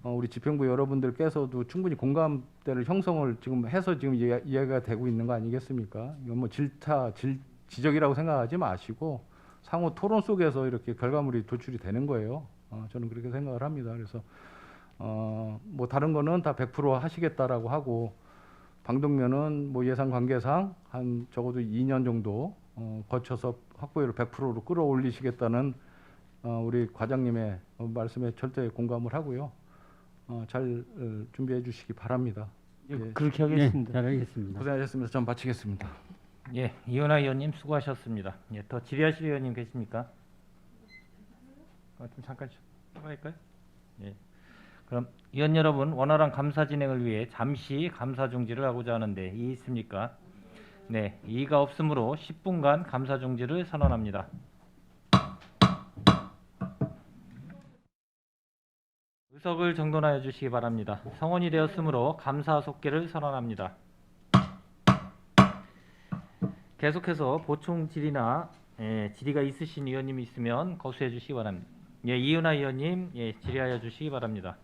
우리 집행부 여러분들께서도 충분히 공감대를 형성을 지금 해서 지금 이야기가 되고 있는 거 아니겠습니까? 이건 뭐 지적이라고 생각하지 마시고 상호 토론 속에서 이렇게 결과물이 도출이 되는 거예요. 저는 그렇게 생각을 합니다. 그래서 뭐 다른 거는 다 100% 하시겠다라고 하고, 방독면은 뭐 예산 관계상 한 적어도 2년 정도 거쳐서 확보율을 100%로 끌어올리시겠다는 우리 과장님의 말씀에 절대 공감을 하고요. 잘 준비해 주시기 바랍니다. 예, 예. 그렇게 하겠습니다. 네, 잘 알겠습니다. 고생하셨습니다. 전 마치겠습니다. 예, 이은하 의원님 수고하셨습니다. 예, 더 질의하실 의원님 계십니까? 좀 잠깐 할까요? 예. 그럼 의원 여러분, 원활한 감사 진행을 위해 잠시 감사 중지를 하고자 하는데 이의 있습니까? 네, 이의가 없으므로 10분간 감사 중지를 선언합니다. 습석을 정돈하여 주시기 바랍니다. 성원이 되었으므로 감사 속계를 선언합니다. 계속해서 보충 질의나 질의가 있으신 의원님이 있으면 거수해 주시기 바랍니다. 예, 이은하 의원님, 질의하여 주시기 바랍니다.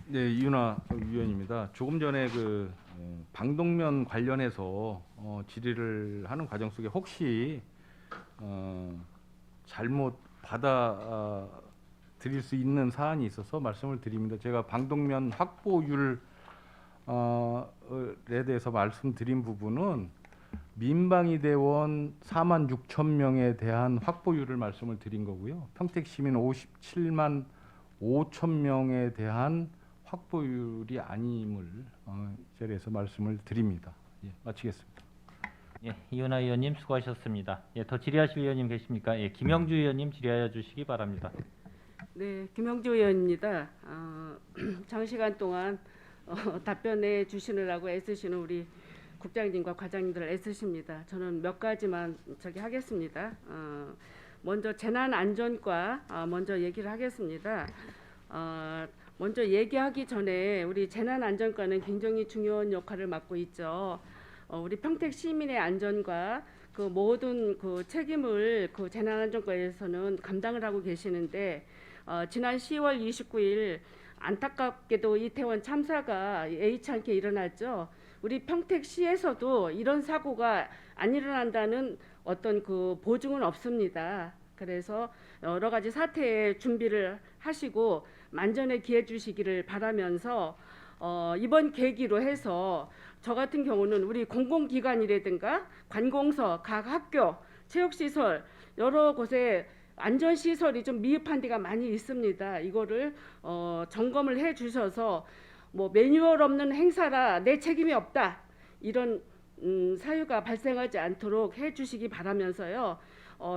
네, 이윤아 위원입니다. 조금 전에 방독면 관련해서 질의를 하는 과정 속에 혹시 잘못 받아 드릴 수 있는 사안이 있어서 말씀을 드립니다. 제가 방독면 확보율에 대해서 말씀드린 부분은 민방위 대원 4만 6천 명에 대한 확보율을 말씀을 드린 거고요. 평택 시민 57만 5천 명에 대한 확보율이 아님을 이 자리에서 말씀을 드립니다. 예, 마치겠습니다. 예, 이은하 의원님 수고하셨습니다. 예, 더 질의하실 의원님 계십니까? 예, 김영주 의원님 질의하여 주시기 바랍니다. 네, 김영주 의원입니다. 장시간 동안 답변해 주시느라고 애쓰시는 우리 국장님과 과장님들 애쓰십니다. 저는 몇 가지만 하겠습니다. 먼저 재난안전과 먼저 얘기를 하겠습니다. 먼저 얘기하기 전에 우리 재난안전과는 굉장히 중요한 역할을 맡고 있죠. 우리 평택 시민의 안전과 그 모든 그 책임을 그 재난안전과에서는 감당을 하고 계시는데 지난 10월 29일 안타깝게도 이태원 참사가 예의치 않게 일어났죠. 우리 평택시에서도 이런 사고가 안 일어난다는 어떤 그 보증은 없습니다. 그래서 여러 가지 사태에 준비를 하시고 만전에 기해 주시기를 바라면서 이번 계기로 해서 저 같은 경우는 우리 공공기관이라든가 관공서, 각 학교, 체육시설 여러 곳에 안전시설이 좀 미흡한 데가 많이 있습니다. 이거를 점검을 해 주셔서 뭐 매뉴얼 없는 행사라 내 책임이 없다 이런 사유가 발생하지 않도록 해 주시기 바라면서요.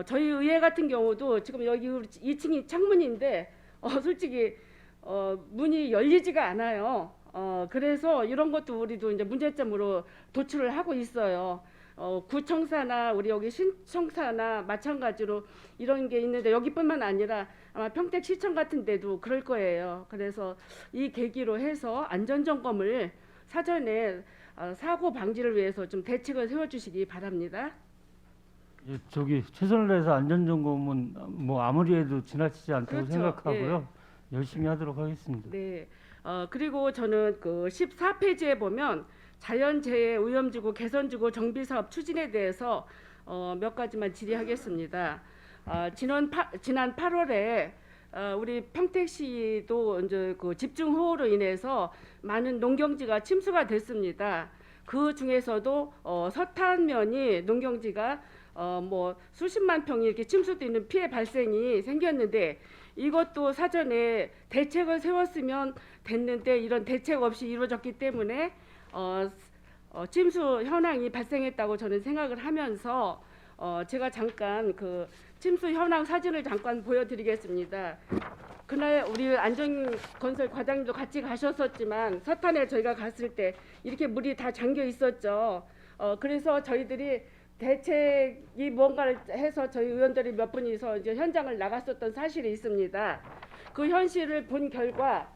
저희 의회 같은 경우도 지금 여기 2층이 창문인데 솔직히 문이 열리지가 않아요. 그래서 이런 것도 우리도 이제 문제점으로 도출을 하고 있어요. 구청사나 우리 여기 신청사나 마찬가지로 이런 게 있는데 여기뿐만 아니라 아마 평택시청 같은 데도 그럴 거예요. 그래서 이 계기로 해서 안전점검을 사전에 사고 방지를 위해서 좀 대책을 세워주시기 바랍니다. 예, 최선을 다해서 안전점검은 뭐 아무리 해도 지나치지 않다고 그렇죠. 생각하고요. 열심히 하도록 하겠습니다. 네. 그리고 저는 그 14페이지에 보면 자연재해 오염지구 개선지구 정비사업 추진에 대해서 몇 가지만 질의하겠습니다. 지난 8월에 우리 평택시도 이제 그 집중호우로 인해서 많은 농경지가 침수가 됐습니다. 그 중에서도 서탄면이 농경지가 뭐 수십만 평이 이렇게 침수되는 피해 발생이 생겼는데 이것도 사전에 대책을 세웠으면 됐는데 이런 대책 없이 이루어졌기 때문에 침수 현황이 발생했다고 저는 생각을 하면서 제가 잠깐 그 침수 현황 사진을 잠깐 보여드리겠습니다. 그날 우리 안전건설 과장님도 같이 가셨었지만 서탄에 저희가 갔을 때 이렇게 물이 다 잠겨 있었죠. 그래서 저희들이 대책이 뭔가를 해서 저희 의원들이 몇 분이서 이제 현장을 나갔었던 사실이 있습니다. 그 현실을 본 결과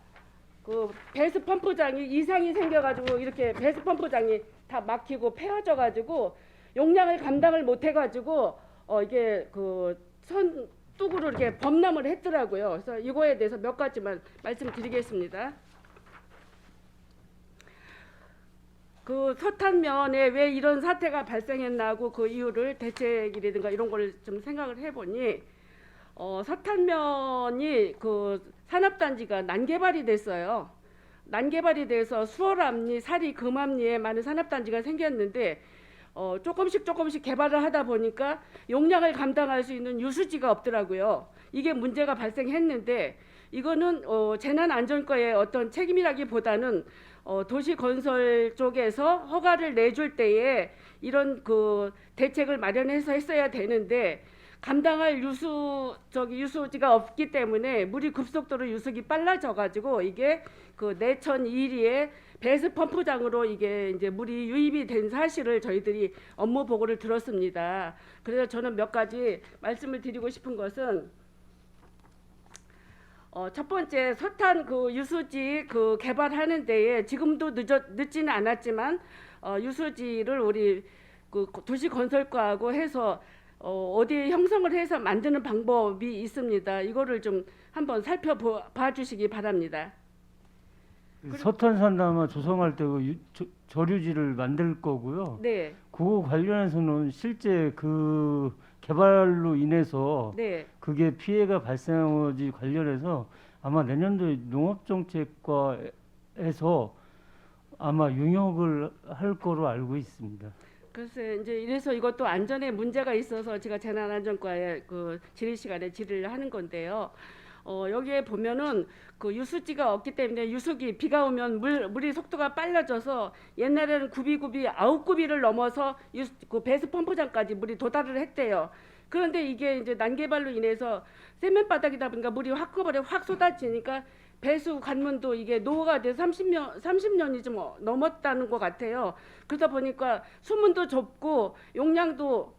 그 배수 펌프장이 이상이 생겨가지고 이렇게 배수 펌프장이 다 막히고 패어져가지고 용량을 감당을 못해가지고 이게 그 뚝으로 이렇게 범람을 했더라고요. 그래서 이거에 대해서 몇 가지만 말씀드리겠습니다. 그 서탄면에 왜 이런 사태가 발생했나고 그 이유를 대책이라든가 이런 걸 좀 생각을 해보니 서탄면이 그 산업단지가 난개발이 됐어요. 난개발이 돼서 수월암리, 사리, 금암리에 많은 산업단지가 생겼는데 조금씩 개발을 하다 보니까 용량을 감당할 수 있는 유수지가 없더라고요. 이게 문제가 발생했는데 이거는 재난안전과의 어떤 책임이라기보다는 도시건설 쪽에서 허가를 내줄 때에 이런 그 대책을 마련해서 했어야 되는데 감당할 유수지가 없기 때문에 물이 급속도로 유속이 빨라져가지고 이게 그 내천 1위에 배수 펌프장으로 이게 이제 물이 유입이 된 사실을 저희들이 업무 보고를 들었습니다. 그래서 저는 몇 가지 말씀을 드리고 싶은 것은 첫 번째 석탄 그 유수지 그 개발하는 데에 지금도 늦지는 않았지만 유수지를 우리 그 도시건설과하고 해서 어디 형성을 해서 만드는 방법이 있습니다. 이거를 좀 한번 살펴봐 주시기 바랍니다. 서탄산 아마 조성할 때 그 저류지를 만들 거고요. 네, 그거 관련해서는 실제 그 개발로 인해서 네. 그게 피해가 발생하지 관련해서 아마 내년도에 농업정책과에서 아마 용역을 할 거로 알고 있습니다. 글쎄 이제 이래서 이것도 안전에 문제가 있어서 제가 재난안전과에 그 질의 시간에 질의를 하는 건데요. 여기에 보면은 그 유수지가 없기 때문에 유수기 비가 오면 물이 속도가 빨라져서 옛날에는 구비구비 9구비를 넘어서 그 배수 펌프장까지 물이 도달을 했대요. 그런데 이게 이제 난개발로 인해서 세면 바닥이다 보니까 물이 한꺼번에 확 쏟아지니까 배수 관문도 이게 노후가 돼서 30년이 좀 넘었다는 것 같아요. 그러다 보니까 수문도 좁고 용량도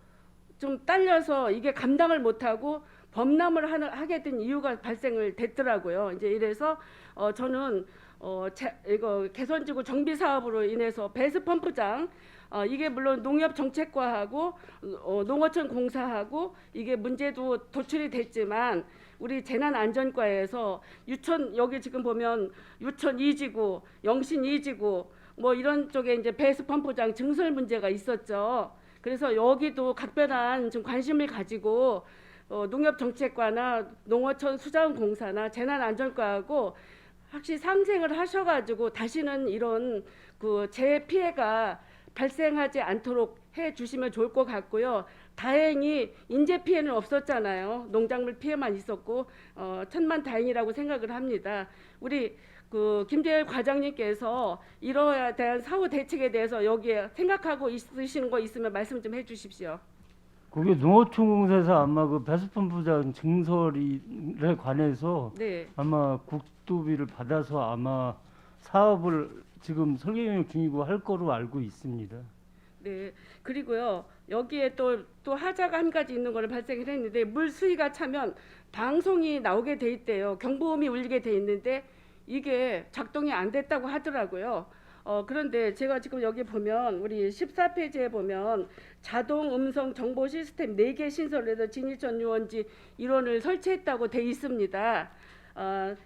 좀 딸려서 이게 감당을 못하고 범람을 하게 된 이유가 발생을 됐더라고요. 이제 이래서 저는 이거 개선지구 정비 사업으로 인해서 배수 펌프장 이게 물론 농협정책과하고 농어촌 공사하고 이게 문제도 도출이 됐지만 우리 재난안전과에서 유천 여기 지금 보면 유천 2지구, 영신 2지구 뭐 이런 쪽에 이제 배수 펌프장 증설 문제가 있었죠. 그래서 여기도 각별한 좀 관심을 가지고 농협정책과나 농어촌 수자원공사나 재난안전과하고 확실히 상생을 하셔가지고 다시는 이런 그 재해 피해가 발생하지 않도록 해주시면 좋을 것 같고요. 다행히 인재 피해는 없었잖아요. 농작물 피해만 있었고 천만다행이라고 생각을 합니다. 우리 그 김재열 과장님께서 이러한 대한 사후 대책에 대해서 여기에 생각하고 있으시는 거 있으면 말씀 좀 해주십시오. 그게 농어촌공사에서 아마 그 배수펌프장 증설에 관해서 네. 아마 국도비를 받아서 아마 사업을 지금 설계 용역 중이고 할 거로 알고 있습니다. 네. 그리고요. 여기에 또 하자가 한 가지 있는 거를 발생을 했는데 물 수위가 차면 방송이 나오게 돼 있대요. 경보음이 울리게 돼 있는데 이게 작동이 안 됐다고 하더라고요. 그런데 제가 지금 여기 보면 우리 14페이지에 보면 자동 음성 정보 시스템 4개 신설해서 진이천 유원지 일원을 설치했다고 돼 있습니다.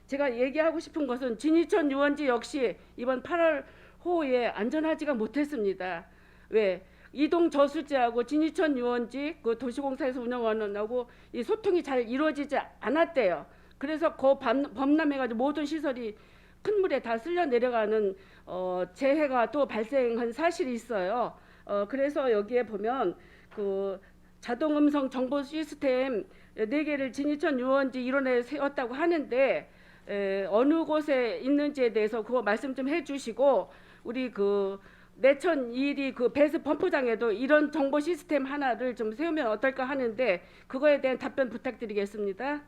제가 얘기하고 싶은 것은 진이천 유원지 역시 이번 8월 호에 안전하지가 못했습니다. 왜? 이동 저수지하고 진이천 유원지 그 도시공사에서 운영하는 하고 이 소통이 잘 이루어지지 않았대요. 그래서 그 범람해가지고 모든 시설이 큰 물에 다 쓸려 내려가는 재해가 또 발생한 사실이 있어요. 그래서 여기에 보면 그 자동 음성 정보 시스템 4개를 진이천 유원지 일원에 세웠다고 하는데 어느 곳에 있는지에 대해서 그거 말씀 좀 해주시고 우리 그 내천 2리 그 배수 펌프장에도 이런 정보 시스템 하나를 좀 세우면 어떨까 하는데 그거에 대한 답변 부탁드리겠습니다.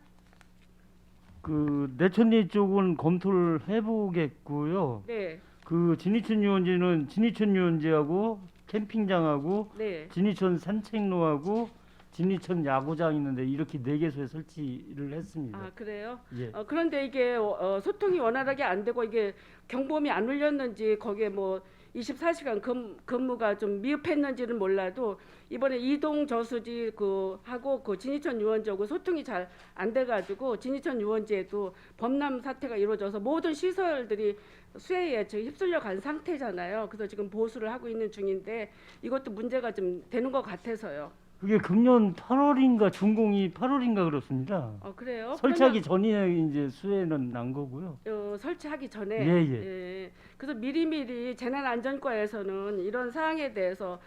그 내천리 쪽은 검토를 해보겠고요. 네, 그 진이천 유원지는 진이천 유원지하고 캠핑장하고 네. 진이천 산책로하고 진이천 야구장 있는데 이렇게 4개소에 설치를 했습니다. 아 그래요? 예. 그런데 이게 소통이 원활하게 안 되고 이게 경보음이 안 울렸는지 거기에 뭐 24시간 근무가 좀 미흡했는지는 몰라도 이번에 이동 저수지 그 하고 그 진이천 유원지하고 소통이 잘 안 돼가지고 진이천 유원지에도 범람 사태가 이루어져서 모든 시설들이 수해에 지금 휩쓸려 간 상태잖아요. 그래서 지금 보수를 하고 있는 중인데 이것도 문제가 좀 되는 것 같아서요. 그게 금년 8월인가 준공이 8월인가 그렇습니다. 그래요? 설치하기 전에 이제 수해는 난 거고요. 설치하기 전에 예. 그래서 미리미리 재난안전과에서는 이런 사항에 대해서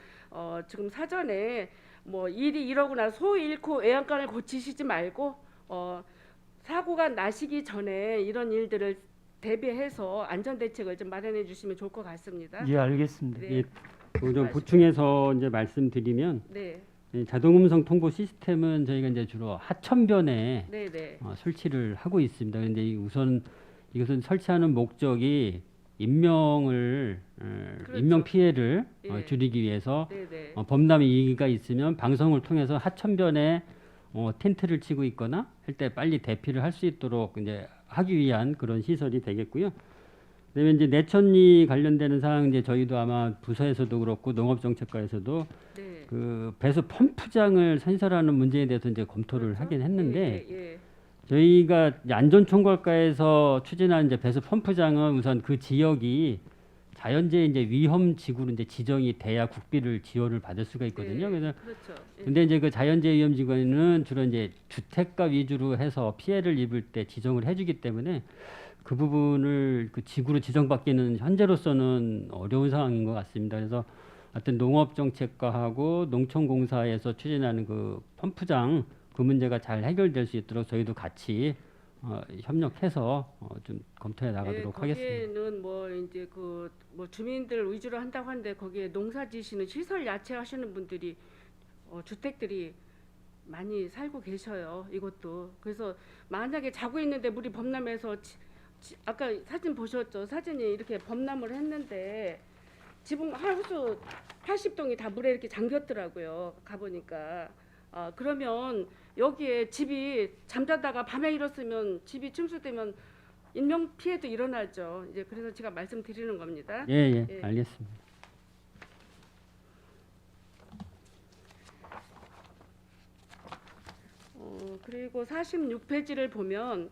지금 사전에 뭐 일이 이러고 나서 소 잃고 애양간을 고치시지 말고 사고가 나시기 전에 이런 일들을 대비해서 안전 대책을 좀 마련해 주시면 좋을 것 같습니다. 예, 알겠습니다. 네. 예, 좀 보충해서 이제 말씀드리면 네, 이 자동음성 통보 시스템은 저희가 이제 주로 하천변에 네. 설치를 하고 있습니다. 그런데 우선 이것은 설치하는 목적이 인명을 그렇죠. 인명 피해를 예. 줄이기 위해서 네. 범람의 이의가 있으면 방송을 통해서 하천변에 텐트를 치고 있거나 할 때 빨리 대피를 할 수 있도록 이제 하기 위한 그런 시설이 되겠고요. 그다음에 이제 내천리 관련되는 사항 이제 저희도 아마 부서에서도 그렇고 농업정책과에서도 네. 그 배수 펌프장을 선설하는 문제에 대해서 이제 검토를 그렇죠? 하긴 했는데 예. 저희가 이제 안전총괄과에서 추진하는 이제 배수 펌프장은 우선 그 지역이 자연재해 이제 위험 지구로 이제 지정이 돼야 국비를 지원을 받을 수가 있거든요. 그래서 그렇죠. 예. 근데 이제 그 자연재해 위험 지구는 주로 이제 주택가 위주로 해서 피해를 입을 때 지정을 해주기 때문에 그 부분을 그 지구로 지정받기는 현재로서는 어려운 상황인 것 같습니다. 그래서 하여튼 농업정책과하고 농촌공사에서 추진하는 그 펌프장 그 문제가 잘 해결될 수 있도록 저희도 같이 협력해서 좀 검토해 나가도록 하겠습니다. 거기에는 뭐 이제 그 뭐 주민들 위주로 한다고 하는데 거기에 농사 지시는 시설 야채하시는 분들이 주택들이 많이 살고 계셔요. 이것도 그래서 만약에 자고 있는데 물이 범람해서 아까 사진 보셨죠? 사진이 이렇게 범람을 했는데 지붕 하우스 80동이 다 물에 이렇게 잠겼더라고요. 가보니까 그러면 여기에 집이 잠자다가 밤에 일었으면 집이 침수되면 인명 피해도 일어나죠. 이제 그래서 제가 말씀드리는 겁니다. 예, 예. 알겠습니다. 그리고 46페이지를 보면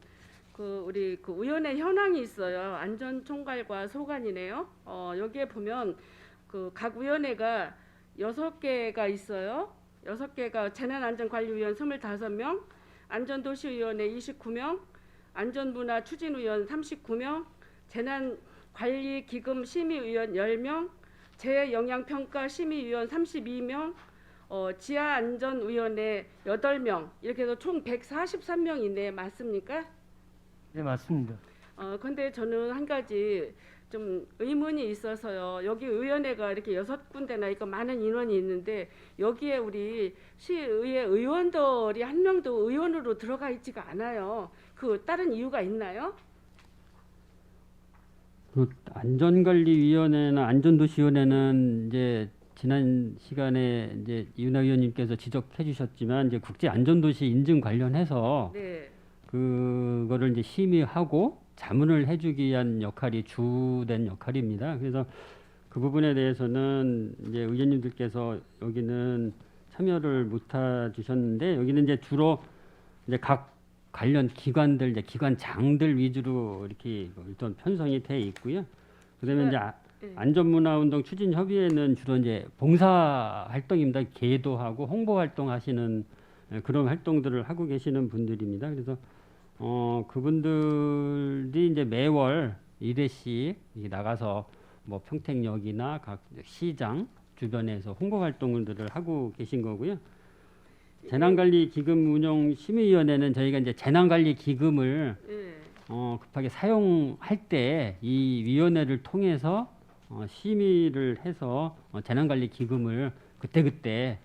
그 우리 그 의원의 현황이 있어요. 안전총괄과 소관이네요. 여기에 보면 그 각 위원회가 6개가 있어요. 6개가 재난안전관리위원 25명, 안전도시위원회 29명, 안전문화추진위원 39명, 재난관리기금 심의위원 10명, 재해영향평가 심의위원 32명, 지하안전위원회 8명 이렇게 해서 총 143명이네. 맞습니까? 네, 맞습니다. 근데 저는 한 가지 좀 의문이 있어서요. 여기 의원회가 이렇게 6군데나 이거 많은 인원이 있는데 여기에 우리 시의회 의원들이 한 명도 의원으로 들어가 있지가 않아요. 그 다른 이유가 있나요? 그 안전관리위원회나 안전도시위원회는 이제 지난 시간에 이제 이윤아 위원님께서 지적해 주셨지만 이제 국제안전도시 인증 관련해서 네. 그거를 이제 심의하고 자문을 해주기 위한 역할이 주된 역할입니다. 그래서 그 부분에 대해서는 이제 의원님들께서 여기는 참여를 못해 주셨는데 여기는 이제 주로 이제 각 관련 기관들 이제 기관장들 위주로 이렇게 일단 편성이 돼 있고요. 그다음에 이제 안전문화운동 추진협의회는 주로 이제 봉사 활동입니다. 계도하고 홍보 활동하시는 그런 활동들을 하고 계시는 분들입니다. 그래서 그분들이 이제 매월 1회씩 나가서 뭐 평택역이나 각 시장 주변에서 홍보 활동들을 하고 계신 거고요. 재난관리기금 운영 심의위원회는 저희가 이제 재난관리기금을 급하게 사용할 때 이 위원회를 통해서 심의를 해서 재난관리기금을 그때그때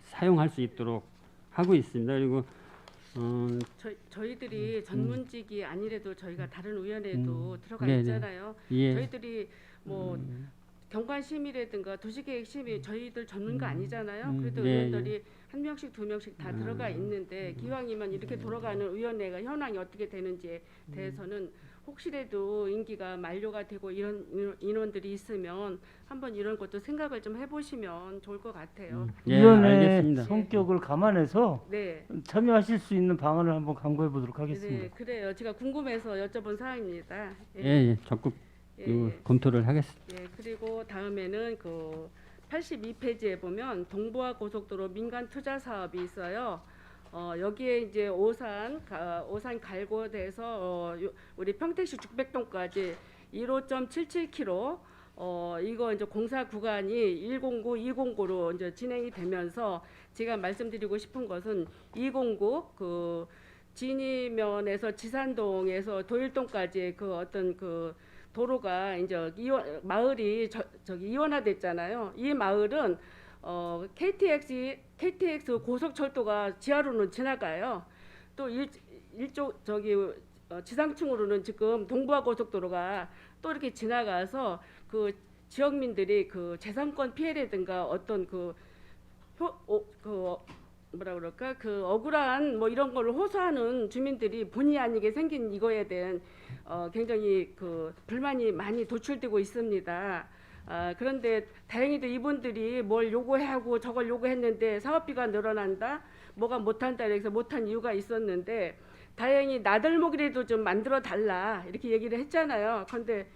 사용할 수 있도록 하고 있습니다. 그리고 저희들이 전문직이 아니래도 저희가 다른 위원회도 들어가 네네. 있잖아요. 예. 저희들이 뭐 경관심의라든가 도시계획심의 저희들 전문가 아니잖아요. 그래도 네, 의원들이 한 명씩 두 명씩 다 들어가 있는데 기왕이면 이렇게 돌아가는 위원회가 현황이 어떻게 되는지에 대해서는 혹시라도 임기가 만료가 되고 이런 인원들이 있으면 한번 이런 것도 생각을 좀 해보시면 좋을 것 같아요. 예, 위원회 알겠습니다. 성격을 감안해서 네. 참여하실 수 있는 방안을 한번 강구해 보도록 네, 하겠습니다. 그래요. 제가 궁금해서 여쭤본 사항입니다. 예, 적극 검토를 하겠습니다. 예, 그리고 다음에는 그 82페이지에 보면 동부화 고속도로 민간 투자 사업이 있어요. 여기에 이제 오산 갈고에서 우리 평택시 죽백동까지 15.77km 이거 이제 공사 구간이 109, 209로 이제 진행이 되면서 제가 말씀드리고 싶은 것은 209 그 진이면에서 지산동에서 도일동까지 그 어떤 그 도로가 이제 마을이 저기 이원화됐잖아요. 이 마을은 KTX 고속철도가 지하로는 지나가요. 또 일쪽 저기 지상층으로는 지금 동부화 고속도로가 또 이렇게 지나가서 그 지역민들이 그 재산권 피해라든가 어떤 그 뭐라 그럴까 그 억울한 뭐 이런 걸 호소하는 주민들이 본의 아니게 생긴 이거에 대한 굉장히 그 불만이 많이 도출되고 있습니다. 그런데 다행히도 이분들이 뭘 요구하고 저걸 요구했는데 사업비가 늘어난다, 뭐가 못한다 그래서 못한 이유가 있었는데 다행히 나들목이라도 좀 만들어 달라 이렇게 얘기를 했잖아요. 그런데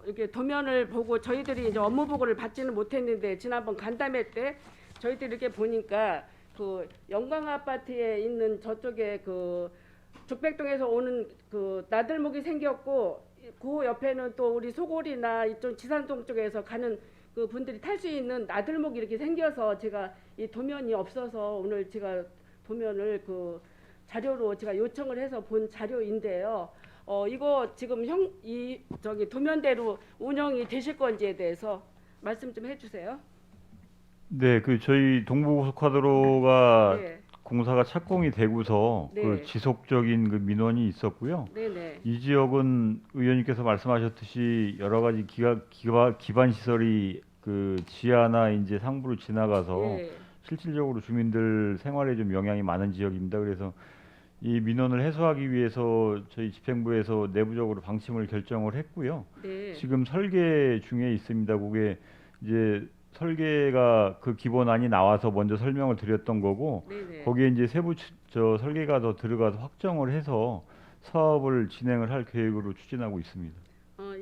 이렇게 도면을 보고 저희들이 이제 업무 보고를 받지는 못했는데 지난번 간담회 때 저희들이 이렇게 보니까 그 영광 아파트에 있는 저쪽에 그 죽백동에서 오는 그 나들목이 생겼고 그 옆에는 또 우리 소골이나 이쪽 지산동 쪽에서 가는 그 분들이 탈 수 있는 나들목이 이렇게 생겨서 제가 이 도면이 없어서 오늘 제가 도면을 그 자료로 제가 요청을 해서 본 자료인데요. 이거 지금 저기 도면대로 운영이 되실 건지에 대해서 말씀 좀 해주세요. 네, 그 저희 동부고속화도로가 네, 공사가 착공이 되고서 네. 그 지속적인 그 민원이 있었고요. 네네. 이 지역은 의원님께서 말씀하셨듯이 여러 가지 기반 시설이 그 지하나 이제 상부로 지나가서 예, 실질적으로 주민들 생활에 좀 영향이 많은 지역입니다. 그래서 이 민원을 해소하기 위해서 저희 집행부에서 내부적으로 방침을 결정을 했고요. 네. 지금 설계 중에 있습니다. 그게 이제 설계가 그 기본안이 나와서 먼저 설명을 드렸던 거고 네네. 거기에 이제 세부 설계가 더 들어가서 확정을 해서 사업을 진행을 할 계획으로 추진하고 있습니다.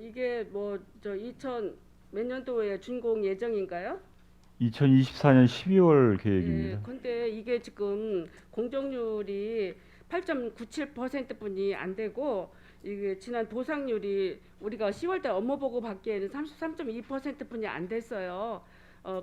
이게 뭐 저 2000 몇 년도에 준공 예정인가요? 2024년 12월 계획입니다. 예, 근데 이게 지금 공정률이 8.97%뿐이 안 되고 이게 지난 보상률이 우리가 10월달 업무 보고 받기에는 33.2%뿐이 안 됐어요.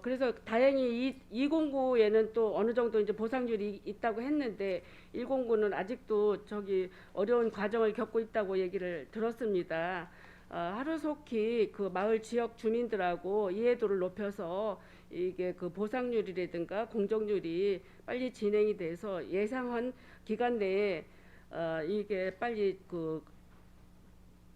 그래서 다행히 209에는 또 어느 정도 이제 보상률이 있다고 했는데 109는 아직도 저기 어려운 과정을 겪고 있다고 얘기를 들었습니다. 하루속히 그 마을 지역 주민들하고 이해도를 높여서 이게 그 보상률이라든가 공정률이 빨리 진행이 돼서 예상한 기간 내에 이게 빨리 그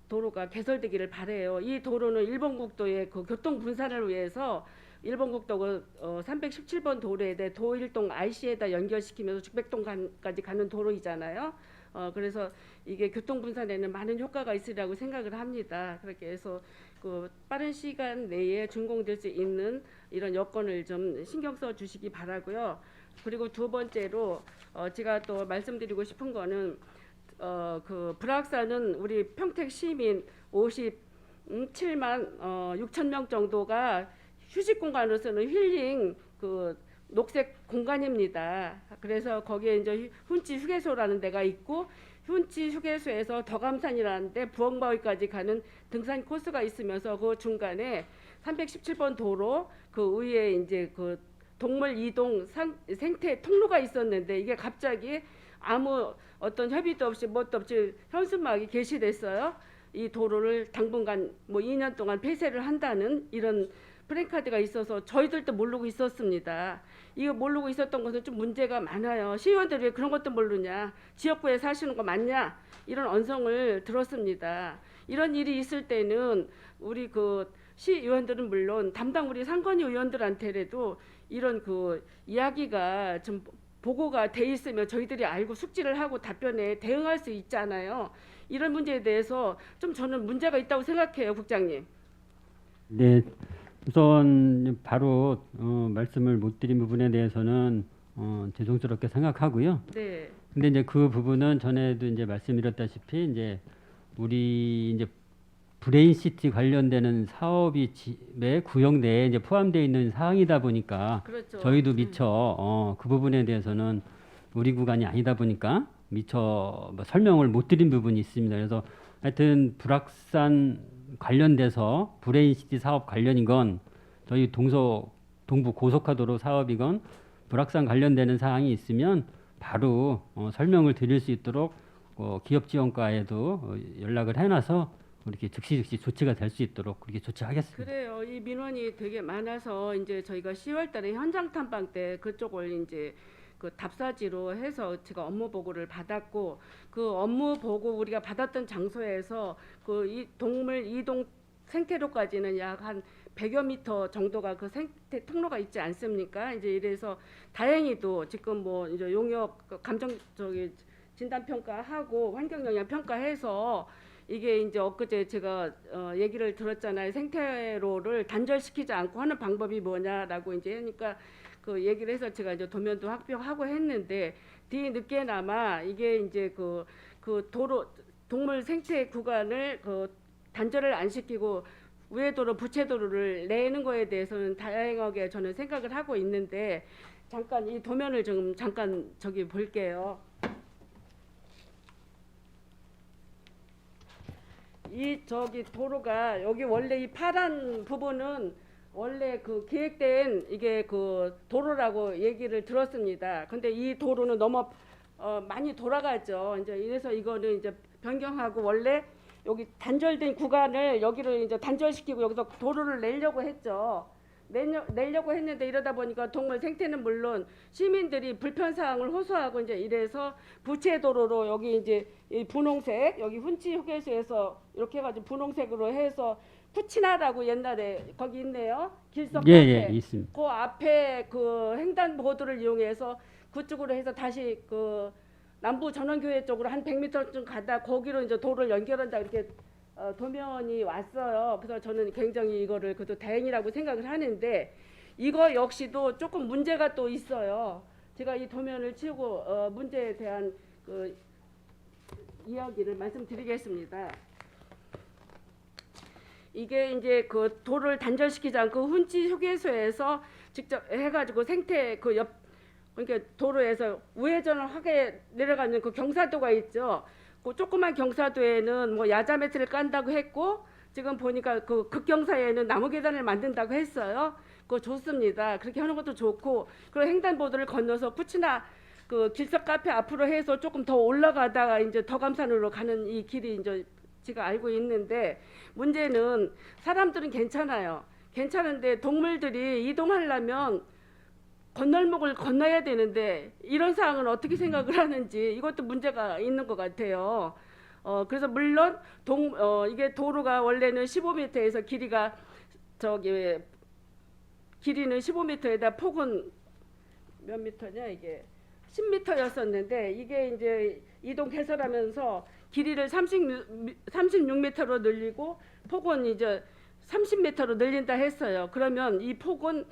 도로가 개설되기를 바래요. 이 도로는 일본 국도의 그 교통 분산을 위해서 일본 국도 317번 도로에 대해 도일동 IC에다 연결시키면서 죽백동까지 가는 도로이잖아요. 그래서 이게 교통 분산에는 많은 효과가 있으리라고 생각을 합니다. 그렇게 해서 그 빠른 시간 내에 준공될 수 있는 이런 여건을 좀 신경 써 주시기 바라고요. 그리고 두 번째로 제가 또 말씀드리고 싶은 거는 그 불악산은 우리 평택 시민 57만 6천 명 정도가 휴식 공간으로서는 힐링 그 녹색 공간입니다. 그래서 거기에 이제 훈치 휴게소라는 데가 있고 훈치 휴게소에서 덕암산이라는 데 부엉바위까지 가는 등산 코스가 있으면서 그 중간에 317번 도로 그 위에 이제 그 동물 이동 생태 통로가 있었는데 이게 갑자기 아무 어떤 협의도 없이 뭣도 없이 현수막이 게시됐어요. 이 도로를 당분간 뭐 2년 동안 폐쇄를 한다는 이런 프랜카드가 있어서 저희들도 모르고 있었습니다. 이거 모르고 있었던 것은 좀 문제가 많아요. 시의원들이 왜 그런 것도 모르냐, 지역구에 사시는 거 맞냐, 이런 언성을 들었습니다. 이런 일이 있을 때는 우리 그 시의원들은 물론 담당 우리 상권위 의원들한테라도 이런 그 이야기가 좀 보고가 돼 있으면 저희들이 알고 숙지를 하고 답변에 대응할 수 있잖아요. 이런 문제에 대해서 좀 저는 문제가 있다고 생각해요, 국장님. 네, 우선 바로 말씀을 못 드린 부분에 대해서는 죄송스럽게 생각하고요. 네, 근데 이제 그 부분은 전에도 이제 말씀드렸다시피 이제 우리 이제 브레인시티 관련되는 사업이 구역 내에 이제 포함되어 있는 사항이다 보니까 그렇죠. 저희도 미처 그 부분에 대해서는 우리 구간이 아니다 보니까 미처 뭐 설명을 못 드린 부분이 있습니다. 그래서 하여튼 불악산 관련돼서 브레인시티 사업 관련인 건 저희 동부 고속화도로 사업이건 불악산 관련되는 사항이 있으면 바로 설명을 드릴 수 있도록 기업지원과에도 연락을 해놔서 이렇게 즉시 조치가 될 수 있도록 그렇게 조치하겠습니다. 그래요. 이 민원이 되게 많아서 이제 저희가 10월달에 현장 탐방 때 그쪽을 이제 그 답사지로 해서 제가 업무 보고를 받았고 그 업무 보고 우리가 받았던 장소에서 그 이 동물 이동 생태로까지는 약 한 100여 미터 정도가 그 생태 통로가 있지 않습니까? 이제 이래서 다행히도 지금 뭐 이제 용역 감정 저기 진단 평가하고 환경 영향 평가해서 이게 이제 엊그제 제가 얘기를 들었잖아요. 생태로를 단절시키지 않고 하는 방법이 뭐냐라고 이제 하니까 그 얘기를 해서 제가 이제 도면도 확보하고 했는데 뒤늦게나마 이게 이제 그 도로 동물 생태 구간을 그 단절을 안 시키고 우회도로 부채도로를 내는 거에 대해서는 다양하게 저는 생각을 하고 있는데 잠깐 이 도면을 좀 잠깐 저기 볼게요. 이 저기 도로가 여기 원래 이 파란 부분은 원래 그 계획된 이게 그 도로라고 얘기를 들었습니다. 근데 이 도로는 너무 많이 돌아가죠. 이제 이래서 이거는 이제 변경하고 원래 여기 단절된 구간을 여기를 이제 단절시키고 여기서 도로를 내려고 했죠. 내려고 했는데 이러다 보니까 동물 생태는 물론 시민들이 불편 사항을 호소하고 이제 이래서 부채도로로 여기 이제 이 분홍색 여기 훈치 휴게소에서 이렇게 해가지고 분홍색으로 해서 푸치나라고 옛날에 거기 있네요. 길석 예, 앞에. 예, 있습니다. 그 앞에 그 횡단보도를 이용해서 그쪽으로 해서 다시 그 남부 전원교회 쪽으로 한 100m쯤 가다 거기로 이제 도로를 연결한다 이렇게 도면이 왔어요. 그래서 저는 굉장히 이거를 그래도 다행이라고 생각을 하는데 이거 역시도 조금 문제가 또 있어요. 제가 이 도면을 치우고 문제에 대한 그 이야기를 말씀드리겠습니다. 이게 이제 그 도를 단절시키지 않고 훈치 휴게소에서 직접 해가지고 생태 그 옆 그러니까 도로에서 우회전을 하게 내려가는 그 경사도가 있죠. 그 조그만 경사도에는 뭐 야자 매트를 깐다고 했고 지금 보니까 그 극경사에는 나무 계단을 만든다고 했어요. 그거 좋습니다. 그렇게 하는 것도 좋고 그리고 횡단보도를 건너서 푸치나 그 길석 카페 앞으로 해서 조금 더 올라가다가 이제 덕암산으로 가는 이 길이 이제 제가 알고 있는데 문제는 사람들은 괜찮아요. 괜찮은데 동물들이 이동하려면 건널목을 건너야 되는데 이런 사항은 어떻게 생각을 하는지 이것도 문제가 있는 것 같아요. 그래서 물론 이게 도로가 원래는 15m에서 길이가 저기 길이는 15m에다 폭은 몇 미터냐 이게 10m였었는데 이게 이제 이동 개설하면서 길이를 36m로 늘리고 폭은 이제 30m로 늘린다 했어요. 그러면 이 폭은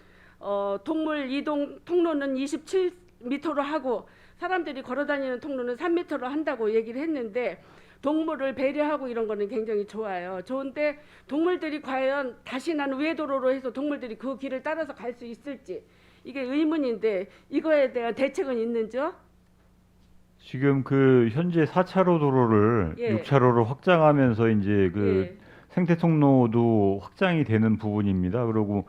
동물 이동 통로는 27m로 하고 사람들이 걸어다니는 통로는 3m로 한다고 얘기를 했는데 동물을 배려하고 이런 거는 굉장히 좋아요. 좋은데 동물들이 과연 다시 난 우회도로로 해서 동물들이 그 길을 따라서 갈 수 있을지 이게 의문인데 이거에 대한 대책은 있는지요? 지금 그 현재 4차로 도로를 예. 6차로로 확장하면서 이제 그 예. 생태 통로도 확장이 되는 부분입니다. 그리고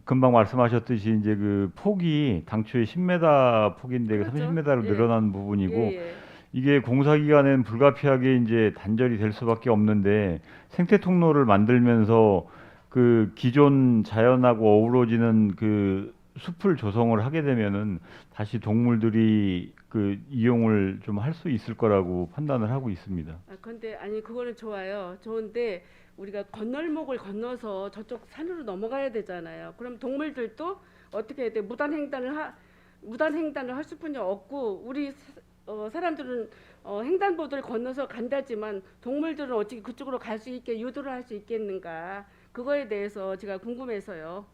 금방 말씀하셨듯이 이제 그 폭이 당초에 10m 폭인데 그렇죠. 30m로 예. 늘어난 부분이고 예, 예. 이게 공사 기간엔 불가피하게 이제 단절이 될 수밖에 없는데 생태 통로를 만들면서 그 기존 자연하고 어우러지는 그 숲을 조성을 하게 되면은 다시 동물들이 그 이용을 좀 할 수 있을 거라고 판단을 하고 있습니다. 근데 아니 그거는 좋아요. 좋은데 우리가 건널목을 건너서 저쪽 산으로 넘어가야 되잖아요. 그럼 동물들도 어떻게 해야 돼? 무단 횡단을 할 수뿐이 없고 우리 사람들은 횡단보도를 건너서 간다지만 동물들은 어떻게 그쪽으로 갈 수 있게 유도를 할 수 있겠는가? 그거에 대해서 제가 궁금해서요.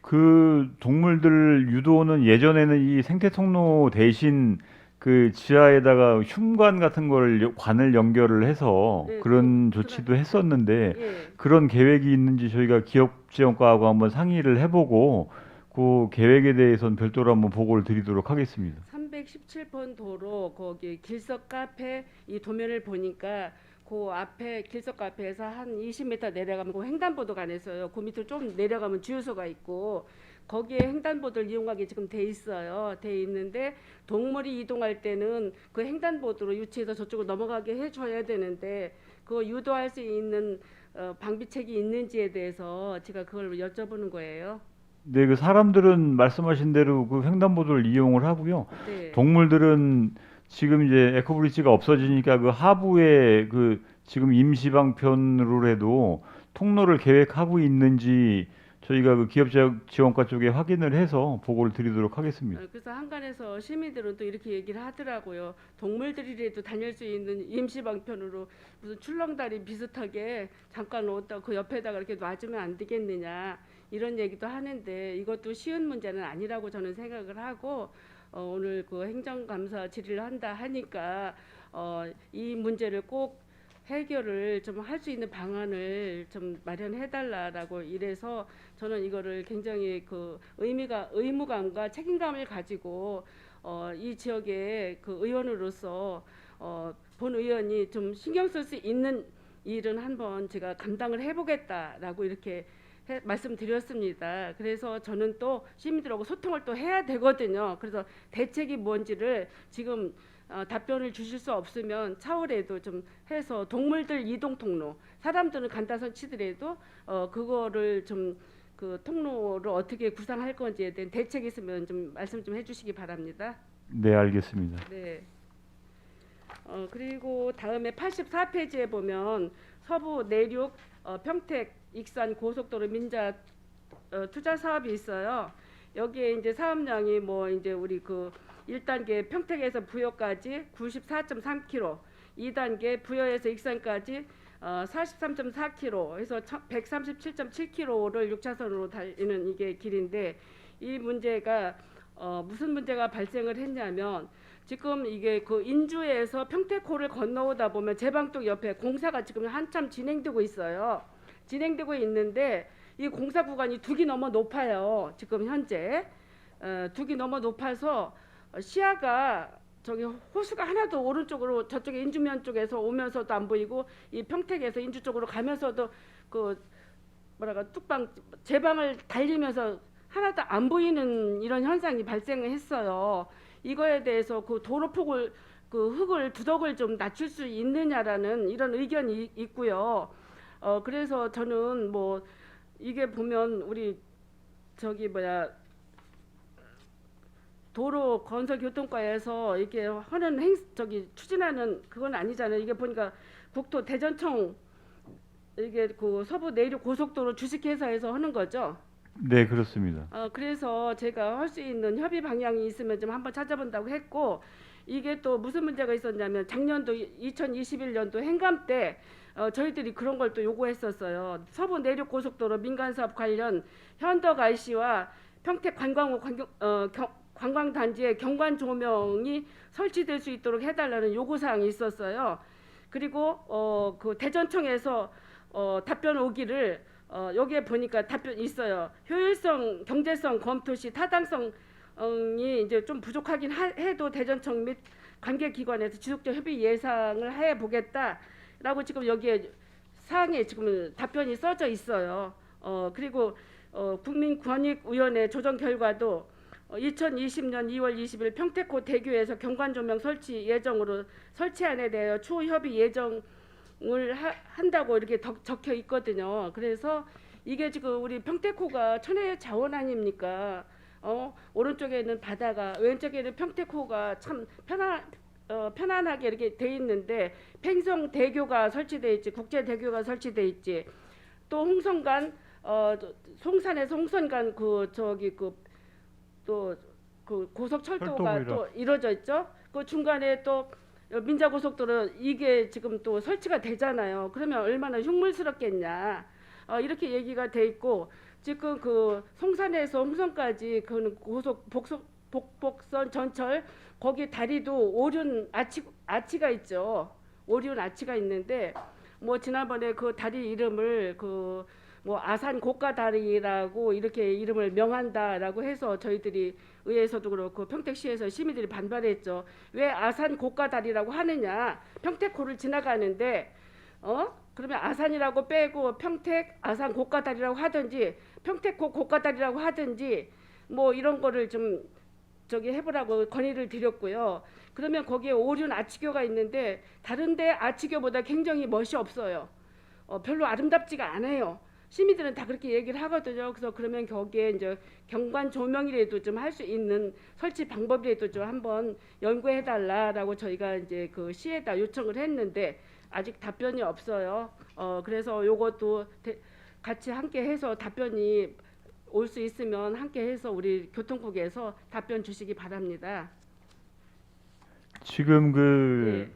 그 동물들 유도는 예전에는 이 생태 통로 대신 그 지하에다가 흉관 같은 걸 관을 연결을 해서 네, 그런 조치도 했었는데 예. 그런 계획이 있는지 저희가 기업지원과하고 한번 상의를 해보고 그 계획에 대해서는 별도로 한번 보고를 드리도록 하겠습니다. 317번 도로 거기 길석 카페 이 도면을 보니까 그 앞에 길석 카페에서 한 20m 내려가면 그 횡단보도가 안 했어요. 그 밑으로 좀 내려가면 주유소가 있고 거기에 횡단보도를 이용하게 지금 돼 있어요. 돼 있는데 동물이 이동할 때는 그 횡단보도로 유치해서 저쪽으로 넘어가게 해줘야 되는데 그 유도할 수 있는 방비책이 있는지에 대해서 제가 그걸 여쭤보는 거예요. 네, 그 사람들은 말씀하신 대로 그 횡단보도를 이용을 하고요. 네. 동물들은 지금 이제 에코브리지가 없어지니까 그 하부에 그 지금 임시방편으로 해도 통로를 계획하고 있는지 저희가 그 기업지원과 쪽에 확인을 해서 보고를 드리도록 하겠습니다. 그래서 한간에서 시민들은 또 이렇게 얘기를 하더라고요. 동물들이라도 다닐 수 있는 임시방편으로 무슨 출렁다리 비슷하게 잠깐 놓았다 그 옆에다가 이렇게 놔주면 안 되겠느냐 이런 얘기도 하는데 이것도 쉬운 문제는 아니라고 저는 생각을 하고 오늘 그 행정감사 질의를 한다 하니까 이 문제를 꼭 해결을 좀 할 수 있는 방안을 좀 마련해 달라라고 이래서 저는 이거를 굉장히 그 의무감과 책임감을 가지고 이 지역의 그 의원으로서 본 의원이 좀 신경 쓸 수 있는 일은 한번 제가 감당을 해보겠다라고 이렇게 말씀드렸습니다. 그래서 저는 또 시민들하고 소통을 또 해야 되거든요. 그래서 대책이 뭔지를 지금 답변을 주실 수 없으면 차후에도 좀 해서 동물들 이동 통로, 사람들은 간다선 치더라도 그거를 좀 그 통로를 어떻게 구상할 건지에 대한 대책이 있으면 좀 말씀 좀 해주시기 바랍니다. 네, 알겠습니다. 네. 그리고 다음에 84페이지에 보면 서부 내륙 평택 익산 고속도로 민자 투자 사업이 있어요. 여기에 이제 사업량이 뭐 이제 우리 그 1단계 평택에서 부여까지 94.3km, 2단계 부여에서 익산까지 43.4km 해서 137.7km를 6차선으로 달리는 이게 길인데 이 문제가 무슨 문제가 발생을 했냐면 지금 이게 그 인주에서 평택호를 건너오다 보면 제방동 옆에 공사가 지금 한참 진행되고 있어요. 진행되고 있는데 이 공사 구간이 2기 너무 높아요. 지금 현재 2기 너무 높아서 시야가 저기 호수가 하나도 오른쪽으로 저쪽에 인주면 쪽에서 오면서도 안 보이고 이 평택에서 인주 쪽으로 가면서도 그 뭐랄까 뚝방 제방을 달리면서 하나도 안 보이는 이런 현상이 발생을 했어요. 이거에 대해서 그 도로폭을 그 흙을 두덕을 좀 낮출 수 있느냐라는 이런 의견이 있고요. 그래서 저는 뭐 이게 보면 우리 저기 뭐야 도로 건설교통과에서 이렇게 하는 저기 추진하는 그건 아니잖아요. 이게 보니까 국토 대전청 이게 그 서부 내륙 고속도로 주식회사에서 하는 거죠. 네, 그렇습니다. 그래서 제가 할 수 있는 협의 방향이 있으면 좀 한번 찾아본다고 했고 이게 또 무슨 문제가 있었냐면 작년도 2021년도 행감 때 저희들이 그런 걸 또 요구했었어요. 서부 내륙 고속도로 민간 사업 관련 현덕 IC와 평택 관광단지에 경관 조명이 설치될 수 있도록 해달라는 요구 사항이 있었어요. 그리고 그 대전청에서 답변 오기를 여기에 보니까 답변 있어요. 효율성, 경제성 검토 시 타당성이 이제 좀 부족하긴 해도 대전청 및 관계기관에서 지속적 협의 예상을 해 보겠다라고 지금 여기에 사항에 지금 답변이 써져 있어요. 그리고 국민권익위원회 조정 결과도 2020년 2월 20일 평택호 대교에서 경관 조명 설치 예정으로 설치안에 대하여 추후 협의 예정을 한다고 이렇게 적혀 있거든요. 그래서 이게 지금 우리 평택호가 천혜의 자원 아닙니까? 오른쪽에 있는 바다가 왼쪽에 있는 평택호가 참 편안하게 이렇게 돼 있는데 팽성 대교가 설치돼 있지, 국제 대교가 설치돼 있지, 또 홍성간 송산에서 홍선간 그 저기 또 그 고속철도가 또 이루어져 있죠. 그 중간에 또 민자고속도로 이게 지금 또 설치가 되잖아요. 그러면 얼마나 흉물스럽겠냐. 이렇게 얘기가 돼 있고 지금 그 송산에서 홍성까지 그 고속 복복선 전철 거기 다리도 오륜 아치가 있죠. 오륜 아치가 있는데 뭐 지난번에 그 다리 이름을 그 뭐 아산 고가다리라고 이렇게 이름을 명한다라고 해서 저희들이 의회에서도 그렇고 평택시에서 시민들이 반발했죠. 왜 아산 고가다리라고 하느냐? 평택호를 지나가는데 그러면 아산이라고 빼고 평택 아산 고가다리라고 하든지 평택호 고가다리라고 하든지 뭐 이런 거를 좀 저기 해보라고 건의를 드렸고요. 그러면 거기에 오륜 아치교가 있는데 다른데 아치교보다 굉장히 멋이 없어요. 별로 아름답지가 않아요. 시민들은 다 그렇게 얘기를 하거든요. 그래서 그러면 거기에 이제 경관 조명이라도 좀 할 수 있는 설치 방법이라도 좀 한번 연구해 달라라고 저희가 이제 그 시에다 요청을 했는데 아직 답변이 없어요. 그래서 요것도 같이 함께 해서 답변이 올 수 있으면 함께 해서 우리 교통국에서 답변 주시기 바랍니다. 지금 그 네.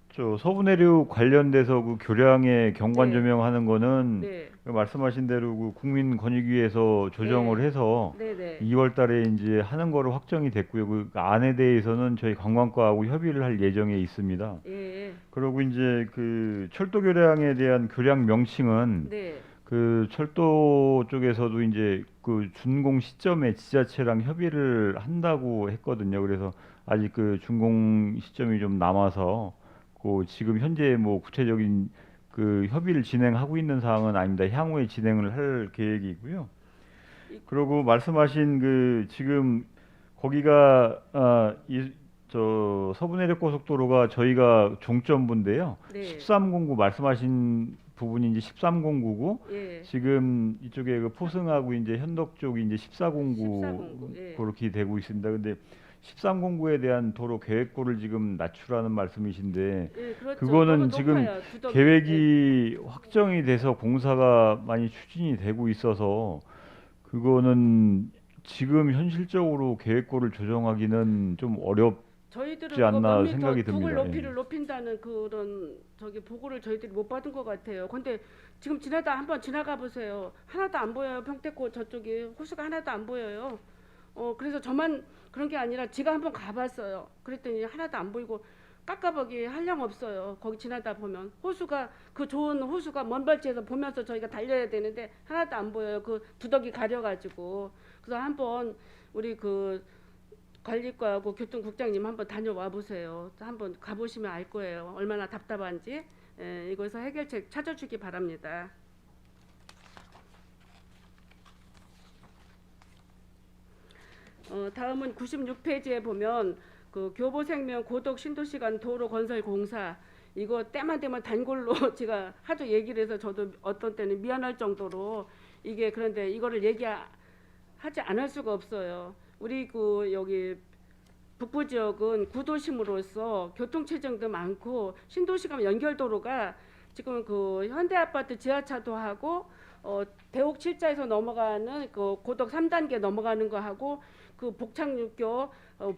저 서부내륙 관련돼서 그 교량의 경관 네. 조명하는 거는 네. 그 말씀하신 대로 그 국민권익위에서 조정을 네. 해서 네네. 2월 달에 이제 하는 거로 확정이 됐고요. 그 안에 대해서는 저희 관광과하고 협의를 할 예정에 있습니다. 예. 그리고 이제 그 철도 교량에 대한 교량 명칭은 네. 그 철도 쪽에서도 이제 그 준공 시점에 지자체랑 협의를 한다고 했거든요. 그래서 아직 그 준공 시점이 좀 남아서 그 지금 현재 뭐 구체적인 그 협의를 진행하고 있는 사항은 아닙니다. 향후에 진행을 할 계획이고요. 그리고 말씀하신 그 지금 거기가 저 서부내륙 고속도로가 저희가 종점부인데요. 네. 1309 말씀하신 부분이 이제 1309고 예. 지금 이쪽에 그 포승하고 이제 현덕 쪽이 이제 1409 1409, 예. 그렇게 되고 있습니다. 근데 1309에 대한 도로 계획고를 지금 낮추라는 말씀이신데 예, 그렇죠. 그거는 너무 지금 높아요, 두덕이. 계획이 확정이 돼서 공사가 많이 추진이 되고 있어서 그거는 지금 현실적으로 계획고를 조정하기는 좀 저희들은 없지 않나 몇 미터 생각이 북을 듭니다. 높이를 높인다는 그런 저기 보고를 저희들이 못 받은 것 같아요. 근데 지금 한번 지나가 보세요. 하나도 안 보여요. 평택고 저쪽에 호수가 하나도 안 보여요. 그래서 저만 그런 게 아니라 제가 한번 가봤어요. 그랬더니 하나도 안 보이고 깎아보기 한량 없어요. 거기 지나다 보면 호수가 그 좋은 호수가 먼 발치에서 보면서 저희가 달려야 되는데 하나도 안 보여요. 그 두덕이 가려가지고. 그래서 한번 우리 그 관리과하고 교통국장님 한번 다녀와 보세요. 한번 가보시면 알 거예요. 얼마나 답답한지. 이거에서 해결책 찾아주기 바랍니다. 다음은 96페이지에 보면 그 교보생명 고덕 신도시간 도로 건설 공사 이거 때만 되면 단골로 제가 하도 얘기를 해서 저도 어떤 때는 미안할 정도로 이게 그런데 이거를 얘기하지 않을 수가 없어요. 우리 그 여기 북부 지역은 구도심으로서 교통체증도 많고 신도시간 연결도로가 지금 그 현대아파트 지하차도 하고 대옥 7자에서 넘어가는 그 고덕 3단계 넘어가는 거 하고 그 복창육교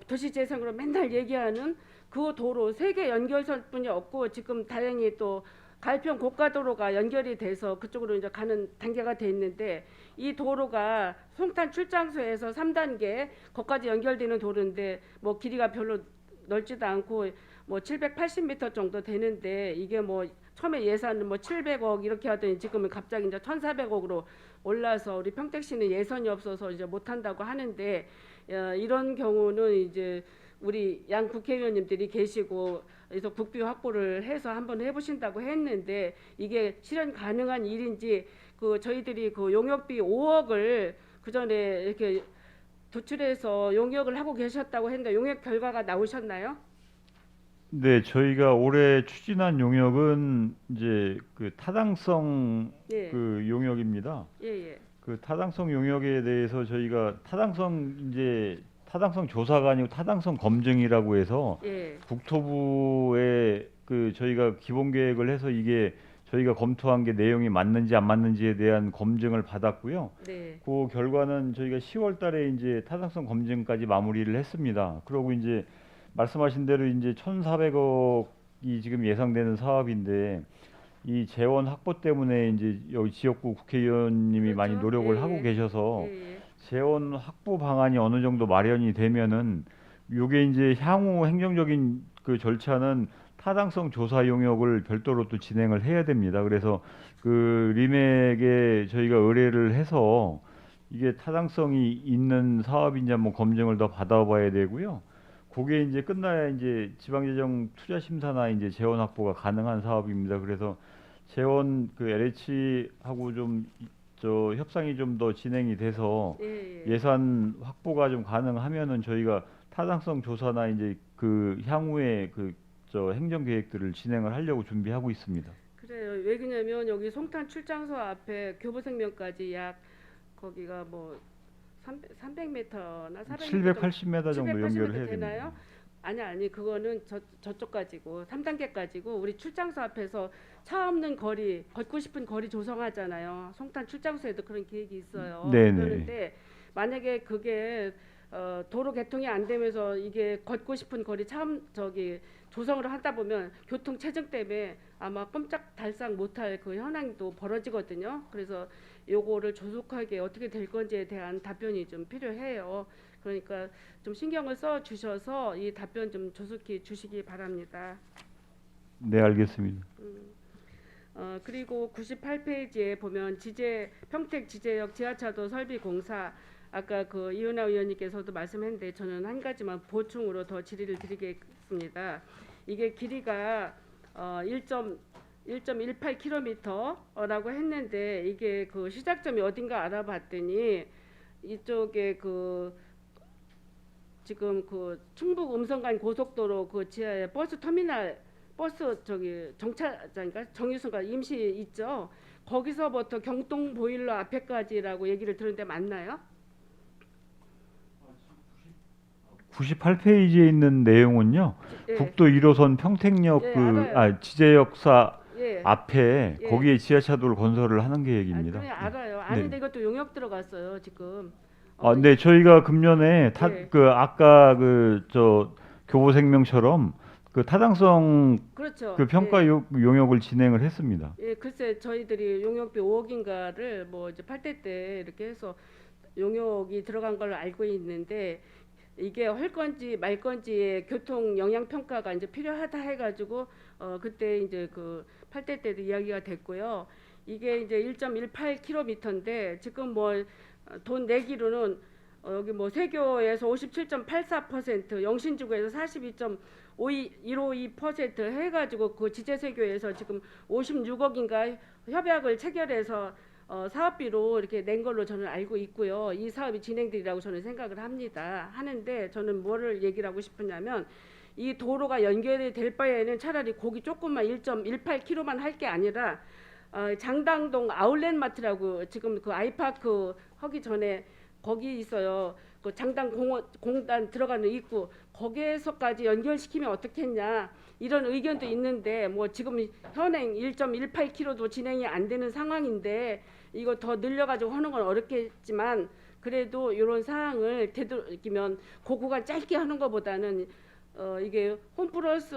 도시재생으로 맨날 얘기하는 그 도로 3개 연결선뿐이 없고 지금 다행히 또 가을평 고가도로가 연결이 돼서 그쪽으로 이제 가는 단계가 돼 있는데 이 도로가 송탄 출장소에서 3단계 거기까지 연결되는 도로인데 뭐 길이가 별로 넓지도 않고 뭐 780m 정도 되는데 이게 뭐 처음에 예산은 뭐 700억 이렇게 하더니 지금은 갑자기 이제 1,400억으로 올라서 우리 평택시는 예산이 없어서 이제 못 한다고 하는데 이런 경우는 이제 우리 양 국회의원님들이 계시고 그래서 국비 확보를 해서 한번 해보신다고 했는데 이게 실현 가능한 일인지 그 저희들이 그 용역비 5억을 그 전에 이렇게 도출해서 용역을 하고 계셨다고 했는데 용역 결과가 나오셨나요? 네, 저희가 올해 추진한 용역은 이제 그 타당성 예. 그 용역입니다. 예. 그 타당성 용역에 대해서 저희가 타당성 조사가 아니고 타당성 검증이라고 해서 예. 국토부에 그 저희가 기본 계획을 해서 이게 저희가 검토한 게 내용이 맞는지 안 맞는지에 대한 검증을 받았고요. 네. 그 결과는 저희가 10월 달에 이제 타당성 검증까지 마무리를 했습니다. 그러고 이제 말씀하신 대로 이제 1,400억이 지금 예상되는 사업인데 이 재원 확보 때문에 이제 여기 지역구 국회의원님이 그렇죠. 많이 노력을 예, 하고 예. 계셔서 예. 재원 확보 방안이 어느 정도 마련이 되면은 요게 이제 향후 행정적인 그 절차는 타당성 조사 용역을 별도로 또 진행을 해야 됩니다. 그래서 그 리맥에 저희가 의뢰를 해서 이게 타당성이 있는 사업인지 한번 검증을 더 받아봐야 되고요. 그게 이제 끝나야 이제 지방재정 투자 심사나 이제 재원 확보가 가능한 사업입니다. 그래서 재원 그 LH하고 좀 저 협상이 좀 더 진행이 돼서 예. 예산 확보가 좀 가능하면은 저희가 타당성 조사나 이제 그 향후에 그 저 행정 계획들을 진행을 하려고 준비하고 있습니다. 그래요. 왜 그러냐면 여기 송탄 출장소 앞에 교보생명까지 약 거기가 뭐 300m나 400m 780m 정도 연결을 해야 되나요? 됩니다. 아니 그거는 저쪽까지고 3단계까지고 우리 출장소 앞에서 차 없는 거리 걷고 싶은 거리 조성하잖아요. 송탄 출장소에도 그런 계획이 있어요. 네네. 그런데 만약에 그게 도로 개통이 안 되면서 이게 걷고 싶은 거리 조성을 하다 보면 교통 체증 때문에 아마 꼼짝달싹 못할 그 현황도 벌어지거든요. 그래서 요거를 조속하게 어떻게 될 건지에 대한 답변이 좀 필요해요. 그러니까 좀 신경을 써 주셔서 이 답변 좀 조속히 주시기 바랍니다. 네, 알겠습니다. 그리고 98페이지에 보면 평택 지제역 지하차도 설비 공사 아까 그 이은하 의원님께서도 말씀했는데 저는 한 가지만 보충으로 더 질의를 드리겠습니다. 이게 길이가 1.18km라고 했는데 이게 그 시작점이 어딘가 알아봤더니 이쪽에 지금 충북 음성간 고속도로 그 지하에 버스 터미널 정차장인가 정유소가 임시 있죠. 거기서부터 경동 보일러 앞에까지라고 얘기를 들었는데 맞나요? 98페이지에 있는 내용은요. 예. 국도 1호선 평택역 예, 알아요. 지제역사 예. 앞에 예. 거기에 지하차도를 건설을 하는 계획입니다. 그래 알아요. 네. 아는데 이것도 용역 들어갔어요 지금. 네, 저희가 금년에 예. 아까 교보생명처럼 그 타당성 그렇죠. 평가 용역을 진행을 했습니다. 예, 글쎄 저희들이 용역비 5억인가를 뭐 이제 8대 때 이렇게 해서 용역이 들어간 걸로 알고 있는데 이게 할 건지 말 건지의 교통 영향 평가가 이제 필요하다 해가지고 그때 이제 그 8대 때도 이야기가 됐고요. 이게 이제 1.18km인데 지금 뭐 돈 내기로는 여기 뭐 세교에서 57.84%, 영신주구에서 42.152% 해가지고 그 지제세교에서 지금 56억인가 협약을 체결해서 사업비로 이렇게 낸 걸로 저는 알고 있고요. 이 사업이 진행되리라고 저는 생각을 하는데 저는 뭐를 얘기를 하고 싶으냐면 이 도로가 연결이 될 바에는 차라리 거기 조금만 1.18km만 할 게 아니라 장당동 아울렛마트라고 지금 그 아이파크 하기 전에 거기 있어요. 그 장당 공단 들어가는 입구 거기에서까지 연결시키면 어떻겠냐 이런 의견도 있는데 뭐 지금 현행 1.18km도 진행이 안 되는 상황인데 이거 더 늘려가지고 하는 건 어렵겠지만 그래도 이런 사항을 되도록이면 그 구간 짧게 하는 것보다는 이게 홈플러스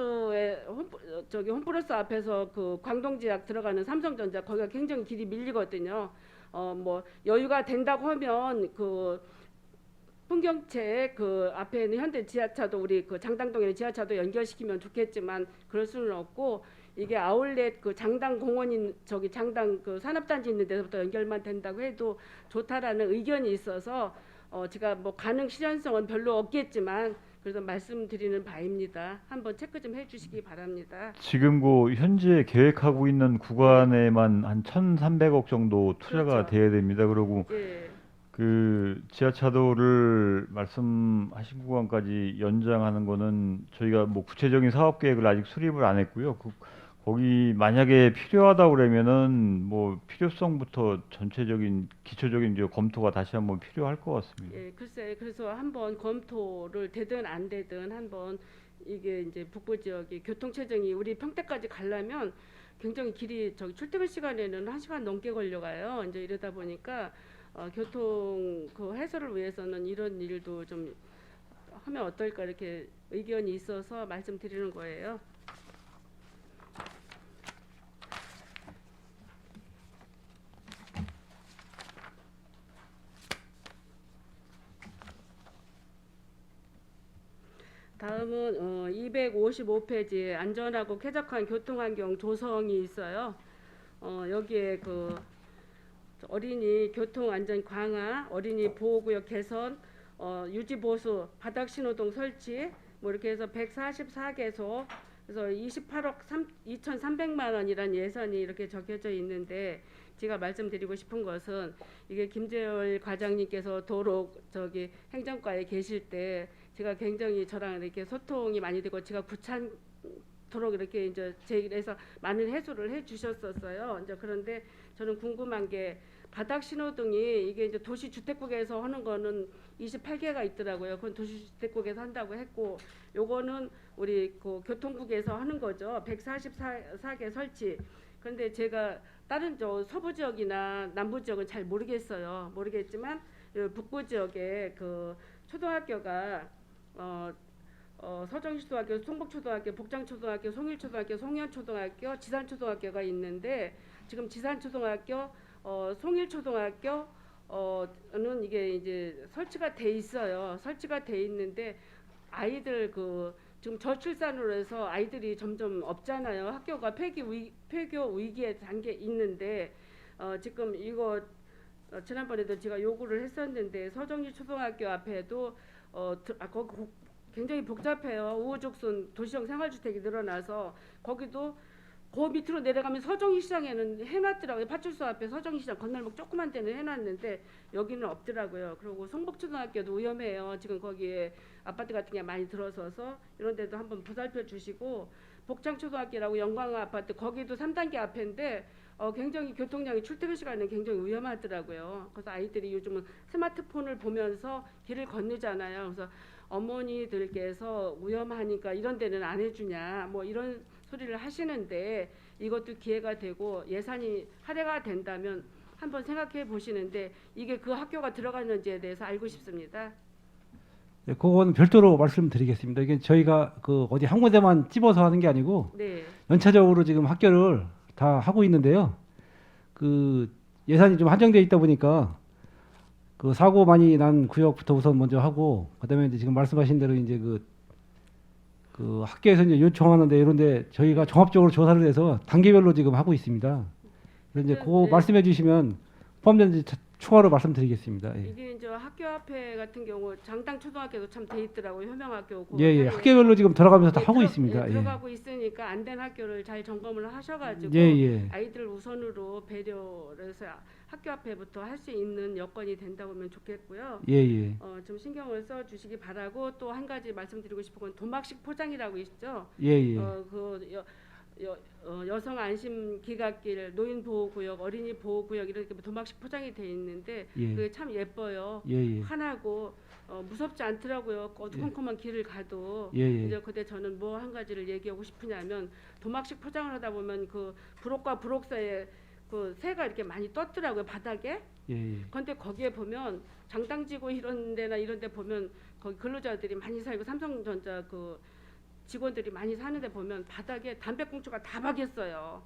앞에서 그 광동지역 들어가는 삼성전자 거기가 굉장히 길이 밀리거든요. 뭐 여유가 된다고 하면 그 풍경채 그 앞에 있는 현대 지하차도 우리 그 장당동에 지하차도 연결시키면 좋겠지만 그럴 수는 없고 이게 아울렛 그 장당 공원인 장당 그 산업단지 있는 데서부터 연결만 된다고 해도 좋다라는 의견이 있어서 제가 뭐 가능 실현성은 별로 없겠지만 그래서 말씀드리는 바입니다. 한번 체크 좀 해주시기 바랍니다. 지금 현재 계획하고 있는 구간에만 한 1,300억 정도 투자가 그렇죠. 돼야 됩니다. 그리고 예, 그 지하차도를 말씀하신 구간까지 연장하는 거는 저희가 뭐 구체적인 사업 계획을 아직 수립을 안 했고요. 거기 만약에 필요하다 그러면은 뭐 필요성부터 전체적인 기초적인 이제 검토가 다시 한번 필요할 것 같습니다. 예, 글쎄 그래서 한번 검토를 되든 안 되든 한번 이게 이제 북부 지역이 교통 체증이 우리 평택까지 가려면 굉장히 길이 출퇴근 시간에는 1시간 넘게 걸려가요. 이제 이러다 보니까 교통 그 해소를 위해서는 이런 일도 좀 하면 어떨까 이렇게 의견이 있어서 말씀드리는 거예요. 다음은 255페이지에 안전하고 쾌적한 교통환경 조성이 있어요. 여기에 그 어린이 교통안전 강화, 어린이 보호구역 개선, 유지보수, 바닥신호등 설치 뭐 이렇게 해서 144개소 그래서 28억 2,300만 원이란 예산이 이렇게 적혀져 있는데 제가 말씀드리고 싶은 것은 이게 김재열 과장님께서 도로 행정과에 계실 때 제가 굉장히 저랑 이렇게 소통이 많이 되고 제가 구차토록 이렇게 이제 제일해서 많은 해소를 해주셨었어요. 이제 그런데 저는 궁금한 게 바닥 신호등이 이게 이제 도시주택국에서 하는 거는 28개가 있더라고요. 그건 도시주택국에서 한다고 했고, 요거는 우리 그 교통국에서 하는 거죠. 144개 설치. 그런데 제가 다른 저 서부 지역이나 남부 지역은 잘 모르겠어요. 모르겠지만 북부 지역에 그 초등학교가 서정시초등학교, 송북초등학교, 복장초등학교, 송일초등학교, 송현초등학교, 지산초등학교가 있는데 지금 지산초등학교, 송일초등학교는 이게 이제 설치가 돼 있어요. 설치가 돼 있는데 아이들 그 지금 저출산으로 해서 아이들이 점점 없잖아요. 학교가 폐교 위기에 단계 있는데 지금 이거 지난번에도 제가 요구를 했었는데 서정리 초등학교 앞에도 거기 굉장히 복잡해요. 우후죽순 도시형 생활주택이 늘어나서 거기도 그 밑으로 내려가면 서정리 시장에는 해놨더라고요. 파출소 앞에 서정리 시장 건널목 조그만 데는 해놨는데 여기는 없더라고요. 그리고 송북초등학교도 위험해요. 지금 거기에 아파트 같은 게 많이 들어서서 이런 데도 한번 보살펴 주시고, 복장초등학교라고 영광 아파트 거기도 3단계 앞인데 굉장히 교통량이 출퇴근 시간에 굉장히 위험하더라고요. 그래서 아이들이 요즘은 스마트폰을 보면서 길을 건너잖아요. 그래서 어머니들께서 위험하니까 이런 데는 안 해주냐 뭐 이런 소리를 하시는데, 이것도 기회가 되고 예산이 할애가 된다면 한번 생각해 보시는데 이게 그 학교가 들어갔는지에 대해서 알고 싶습니다. 네, 그건 별도로 말씀드리겠습니다. 이게 저희가 그 어디 한 군데만 집어서 하는 게 아니고 네. 연차적으로 지금 학교를 다 하고 있는데요. 그 예산이 좀 한정되어 있다 보니까 그 사고 많이 난 구역부터 우선 먼저 하고, 그다음에 이제 지금 말씀하신 대로 이제 그 학교에서 이제 요청하는데 이런데 저희가 종합적으로 조사를 해서 단계별로 지금 하고 있습니다. 그래서 이제 그거 네. 말씀해 주시면 포함된 추가로 말씀드리겠습니다. 예. 이게 이제 학교 앞에 같은 경우 장당 초등학교도 참 돼 있더라고요. 효명학교. 그 예, 사이에. 학교별로 지금 들어가면서 다 예, 하고 있습니다. 예. 들어가고 있으니까 안 된 학교를 잘 점검을 하셔가지고 예. 아이들 우선으로 배려를 해서 학교 앞에부터 할 수 있는 여건이 된다고 하면 좋겠고요. 예. 좀 신경을 써 주시기 바라고, 또 한 가지 말씀드리고 싶은 건 도막식 포장이라고 있죠. 예. 여성 안심 기각길, 노인 보호구역, 어린이 보호구역 이렇게 도막식 포장이 돼 있는데 예. 그게 참 예뻐요. 예. 환하고 무섭지 않더라고요. 어두컴컴한 길을 가도. 예. 이제 그때 저는 뭐 한 가지를 얘기하고 싶으냐면, 도막식 포장을 하다 보면 그 부록과 부록 사이에 그 새가 이렇게 많이 떴더라고요, 바닥에. 예. 근데 거기에 보면 장당지구 이런 데나 이런 데 보면 거기 근로자들이 많이 살고 삼성전자 그 직원들이 많이 사는 데 보면 바닥에 담배꽁초가 다 박였어요.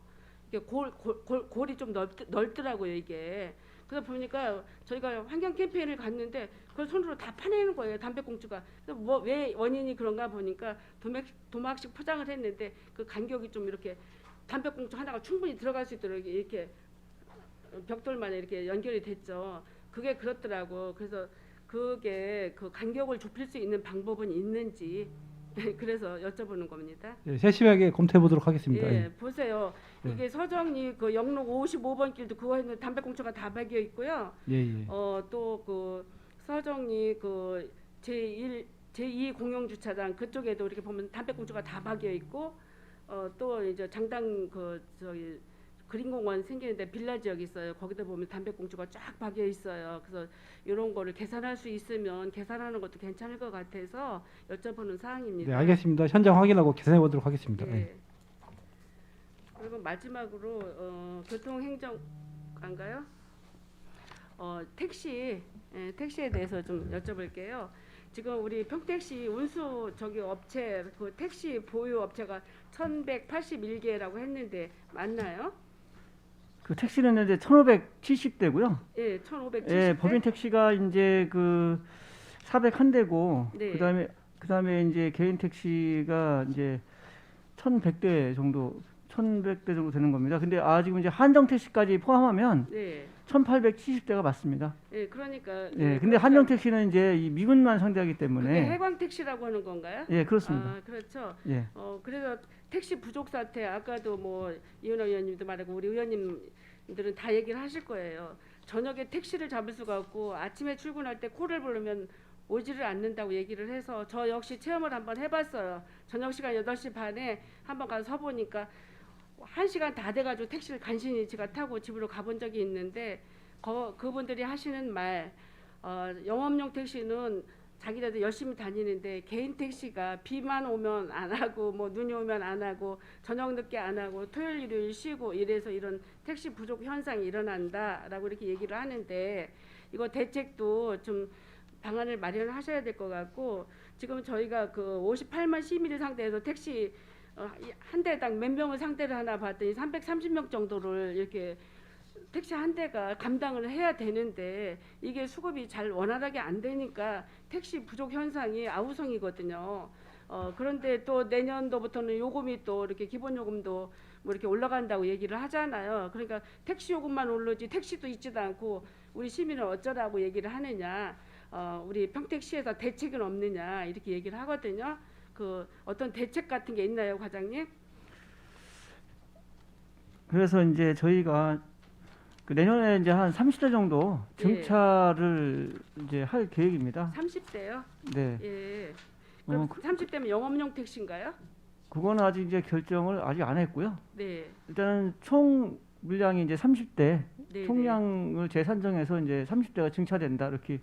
이게 골이 좀 넓더라고요, 이게. 그래서 보니까 저희가 환경 캠페인을 갔는데 그걸 손으로 다 파내는 거예요, 담배꽁초가. 그래서 뭐 왜 원인이 그런가 보니까 도막식 포장을 했는데 그 간격이 좀 이렇게 담배꽁초 하나가 충분히 들어갈 수 있도록 이렇게 벽돌만에 이렇게 연결이 됐죠. 그게 그렇더라고. 그래서 그게 그 간격을 좁힐 수 있는 방법은 있는지 그래서 여쭤보는 겁니다. 예, 세심하게 검토해 보도록 하겠습니다. 예, 예. 보세요. 네. 이게 서정리 그 영록 55번 길도 그거 했는데 담배꽁초가 다 박여 있고요. 예. 또 그 서정리 그 제2 공영 주차장 그쪽에도 이렇게 보면 담배꽁초가 다 박여 있고, 또 이제 장당 그 저기 그린공원 생기는데 빌라 지역 있어요. 거기다 보면 담배꽁초가 쫙 박여 있어요. 그래서 이런 거를 계산할 수 있으면 계산하는 것도 괜찮을 것 같아서 여쭤보는 사항입니다. 네, 알겠습니다. 현장 확인하고 계산해 보도록 하겠습니다. 예. 예. 그리고 마지막으로 교통행정관가요? 택시에 대해서 좀 여쭤볼게요. 지금 우리 평택시 운수 저기 업체 그 택시 보유 업체가 1,181개라고 했는데 맞나요? 그 택시는 이제 1,570대고요. 예, 1,570대. 예, 법인 택시가 이제 그 401대고, 네. 그다음에 이제 개인 택시가 이제 1,100대 정도 되는 겁니다. 근데 지금 이제 한정 택시까지 포함하면 네. 1,870대가 맞습니다. 예, 그러니까. 예, 근데 한정 택시는 이제 이 미군만 상대하기 그게 때문에. 해광 택시라고 하는 건가요? 예, 그렇습니다. 아, 그렇죠. 예. 그래서 택시 부족 사태 아까도 뭐 이은호 의원님도 말하고 우리 의원님들은 다 얘기를 하실 거예요. 저녁에 택시를 잡을 수가 없고 아침에 출근할 때 코를 부르면 오지를 않는다고 얘기를 해서 저 역시 체험을 한번 해봤어요. 저녁 시간 8시 반에 한번 가서 서보니까 1시간 다 돼가지고 택시를 간신히 제가 타고 집으로 가본 적이 있는데 그분들이 하시는 말, 영업용 택시는 자기네들 열심히 다니는데 개인 택시가 비만 오면 안 하고 뭐 눈이 오면 안 하고 저녁 늦게 안 하고 토요일 일요일 쉬고 이래서 이런 택시 부족 현상이 일어난다라고 이렇게 얘기를 하는데, 이거 대책도 좀 방안을 마련하셔야 될 것 같고, 지금 저희가 그 58만 시민을 상대해서 택시 한 대당 몇 명을 상대를 하나 봤더니 330명 정도를 이렇게 택시 한 대가 감당을 해야 되는데, 이게 수급이 잘 원활하게 안 되니까 택시 부족 현상이 아우성이거든요. 그런데 또 내년도부터는 요금이 또 이렇게 기본 요금도 뭐 이렇게 올라간다고 얘기를 하잖아요. 그러니까 택시 요금만 오르지 택시도 있지도 않고 우리 시민은 어쩌라고 얘기를 하느냐, 우리 평택시에서 대책은 없느냐 이렇게 얘기를 하거든요. 그 어떤 대책 같은 게 있나요, 과장님? 그래서 이제 저희가 그 내년에 이제 한 30대 정도 증차를 이제 할 계획입니다. 30대요? 네. 예. 그럼 30대면 영업용 택시인가요? 그거는 아직 이제 결정을 아직 안 했고요. 네. 일단은 총 물량이 이제 30대 네, 총량을 재산정해서 이제 30대가 증차된다 이렇게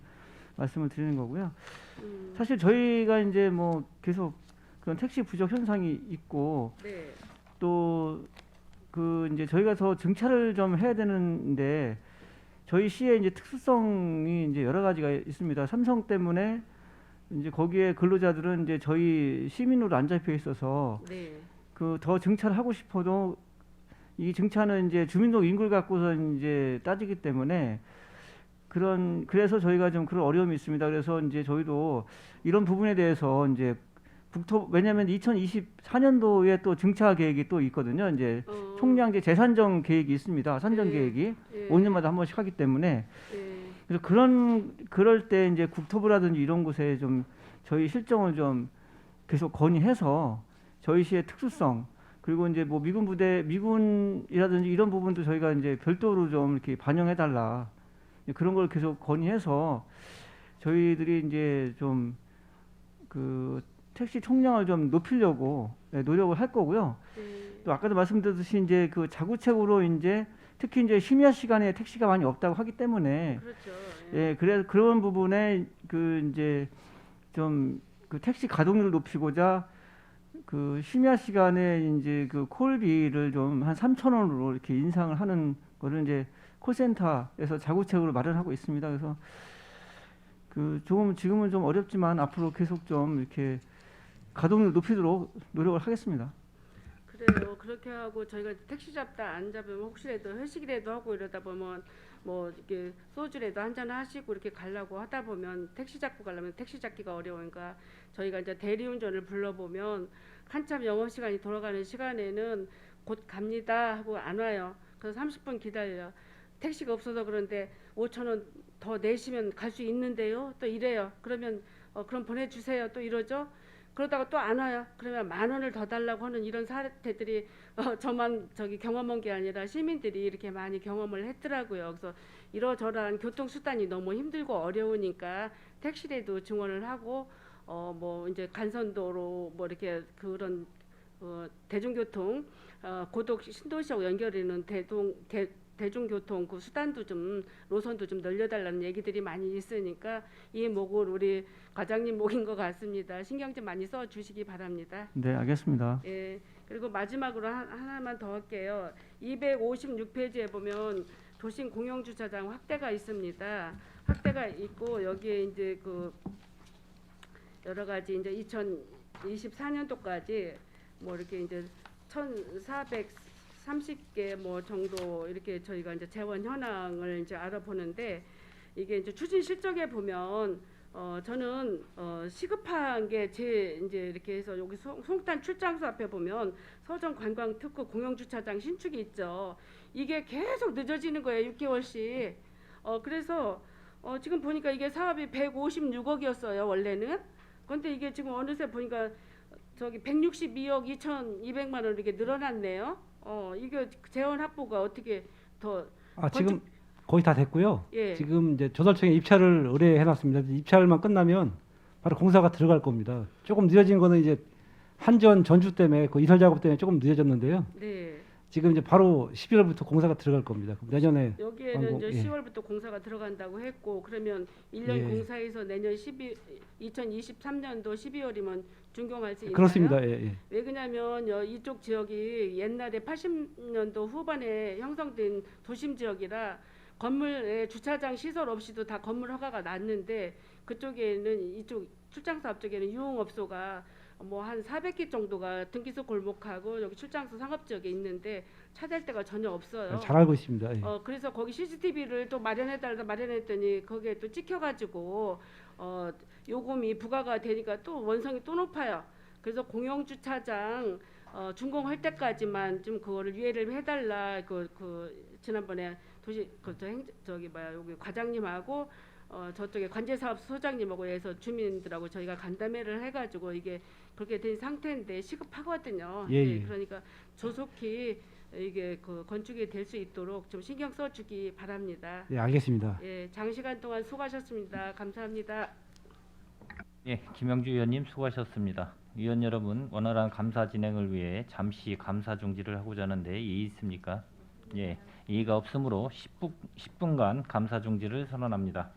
말씀을 드리는 거고요. 네. 사실 저희가 이제 뭐 계속 그런 택시 부족 현상이 있고 네. 또 그 이제 저희가 더 증차를 좀 해야 되는데, 저희 시에 이제 특수성이 이제 여러 가지가 있습니다. 삼성 때문에 이제 거기에 근로자들은 이제 저희 시민으로 안 잡혀 있어서 네. 그 더 증차를 하고 싶어도 이 증차는 이제 주민등록 인구를 갖고서 이제 따지기 때문에 그래서 저희가 좀 그런 어려움이 있습니다. 그래서 이제 저희도 이런 부분에 대해서 이제 왜냐하면 2024년도에 또 증차 계획이 또 있거든요. 이제 총량제 재산정 계획이 있습니다. 산정 네. 계획이 예. 5년마다 한 번씩 하기 때문에, 예. 그래서 그럴 때 이제 국토부라든지 이런 곳에 좀 저희 실정을 좀 계속 건의해서 저희 시의 특수성, 그리고 이제 뭐 미군이라든지 이런 부분도 저희가 이제 별도로 좀 이렇게 반영해 달라, 그런 걸 계속 건의해서 저희들이 이제 좀 그 택시 총량을 좀 높이려고 노력을 할 거고요. 또 아까도 말씀드렸듯이 이제 그 자구책으로 이제 특히 이제 심야 시간에 택시가 많이 없다고 하기 때문에, 그렇죠. 예, 그래서 그런 부분에 그 이제 좀 그 택시 가동률을 높이고자 그 심야 시간에 이제 그 콜비를 좀 한 3,000원으로 이렇게 인상을 하는 거를 이제 콜센터에서 자구책으로 마련하고 있습니다. 그래서 그 조금 지금은 좀 어렵지만 앞으로 계속 좀 이렇게 가동률 높이도록 노력을 하겠습니다. 그래요. 그렇게 하고 저희가 택시 잡다 안 잡으면 혹시라도 회식이라도 하고 이러다 보면 뭐 이렇게 소주라도 한잔 하시고 이렇게 가려고 하다 보면 택시 잡고 가려면 택시 잡기가 어려우니까 저희가 이제 대리운전을 불러보면 한참 영업 시간이 돌아가는 시간에는 곧 갑니다 하고 안 와요. 그래서 30분 기다려. 택시가 없어서 그런데 5,000원 더 내시면 갈 수 있는데요. 또 이래요. 그러면 그럼 보내주세요. 또 이러죠. 그러다가 또 안 와요. 그러면 10,000원을 더 달라고 하는 이런 사태들이 저만 경험한 게 아니라 시민들이 이렇게 많이 경험을 했더라고요. 그래서 이러저러한 교통수단이 너무 힘들고 어려우니까 택시라도 증원을 하고 뭐 이제 간선도로 뭐 이렇게 그런 대중교통 고독 신도시하고 연결하는 대중교통 그 수단도 좀 노선도 좀 늘려달라는 얘기들이 많이 있으니까 이 목을 우리 과장님 목인 것 같습니다. 신경 좀 많이 써주시기 바랍니다. 네, 알겠습니다. 예. 그리고 마지막으로 하나만 더 할게요. 256페이지에 보면 도심 공영 주차장 확대가 있습니다. 확대가 있고 여기에 이제 그 여러 가지 이제 2024년도까지 뭐 이렇게 이제 1,430개 뭐 정도 이렇게 저희가 이제 재원 현황을 이제 알아보는데, 이게 이제 추진 실적에 보면 저는 시급한 게 이제 이렇게 해서 여기 송탄 출장소 앞에 보면 서정 관광 특구 공영 주차장 신축이 있죠. 이게 계속 늦어지는 거예요. 6개월씩. 그래서 지금 보니까 이게 사업이 156억이었어요. 원래는. 그런데 이게 지금 어느새 보니까 162억 2,200만 원 이렇게 늘어났네요. 이게 재원 확보가 어떻게 더 지금 거의 다 됐고요. 예. 지금 이제 조달청에 입찰을 의뢰해놨습니다. 입찰만 끝나면 바로 공사가 들어갈 겁니다. 조금 늦어진 거는 이제 한전 전주 때문에 그 이설 작업 때문에 조금 늦어졌는데요. 네. 지금 이제 바로 11월부터 공사가 들어갈 겁니다. 그럼 내년에 여기에는 완공, 이제 예. 10월부터 공사가 들어간다고 했고 그러면 1년 예. 공사해서 내년 2023년도 12월이면 준공할 수 있나요? 그렇습니다. 예, 예. 왜 그러냐면 이쪽 지역이 옛날에 80년도 후반에 형성된 도심 지역이라 건물에 주차장 시설 없이도 다 건물 허가가 났는데 그쪽에는 이쪽 출장소 앞쪽에는 유흥업소가 뭐 한 400개 정도가 등기소 골목하고 여기 출장소 상업지역에 있는데 차댈 데가 전혀 없어요. 잘 알고 있습니다. 예. 그래서 거기 CCTV를 또 마련해달라 마련했더니 거기에 또 찍혀가지고 요금이 부과가 되니까 또 원성이 또 높아요. 그래서 공영 주차장 준공할 때까지만 좀 그거를 유예를 해달라. 지난번에 여기 과장님하고 저쪽에 관제사업 소장님하고 해서 주민들하고 저희가 간담회를 해가지고 이게 그렇게 된 상태인데 시급하거든요. 예, 네, 예. 그러니까 조속히 이게 건축이 될 수 있도록 좀 신경 써주기 바랍니다. 예, 알겠습니다. 예, 장시간 동안 수고하셨습니다. 감사합니다. 예, 김영주 의원님 수고하셨습니다. 위원 여러분, 원활한 감사 진행을 위해 잠시 감사 중지를 하고자 하는데 이의 있습니까? 예, 이의가 없으므로 10분간 감사 중지를 선언합니다.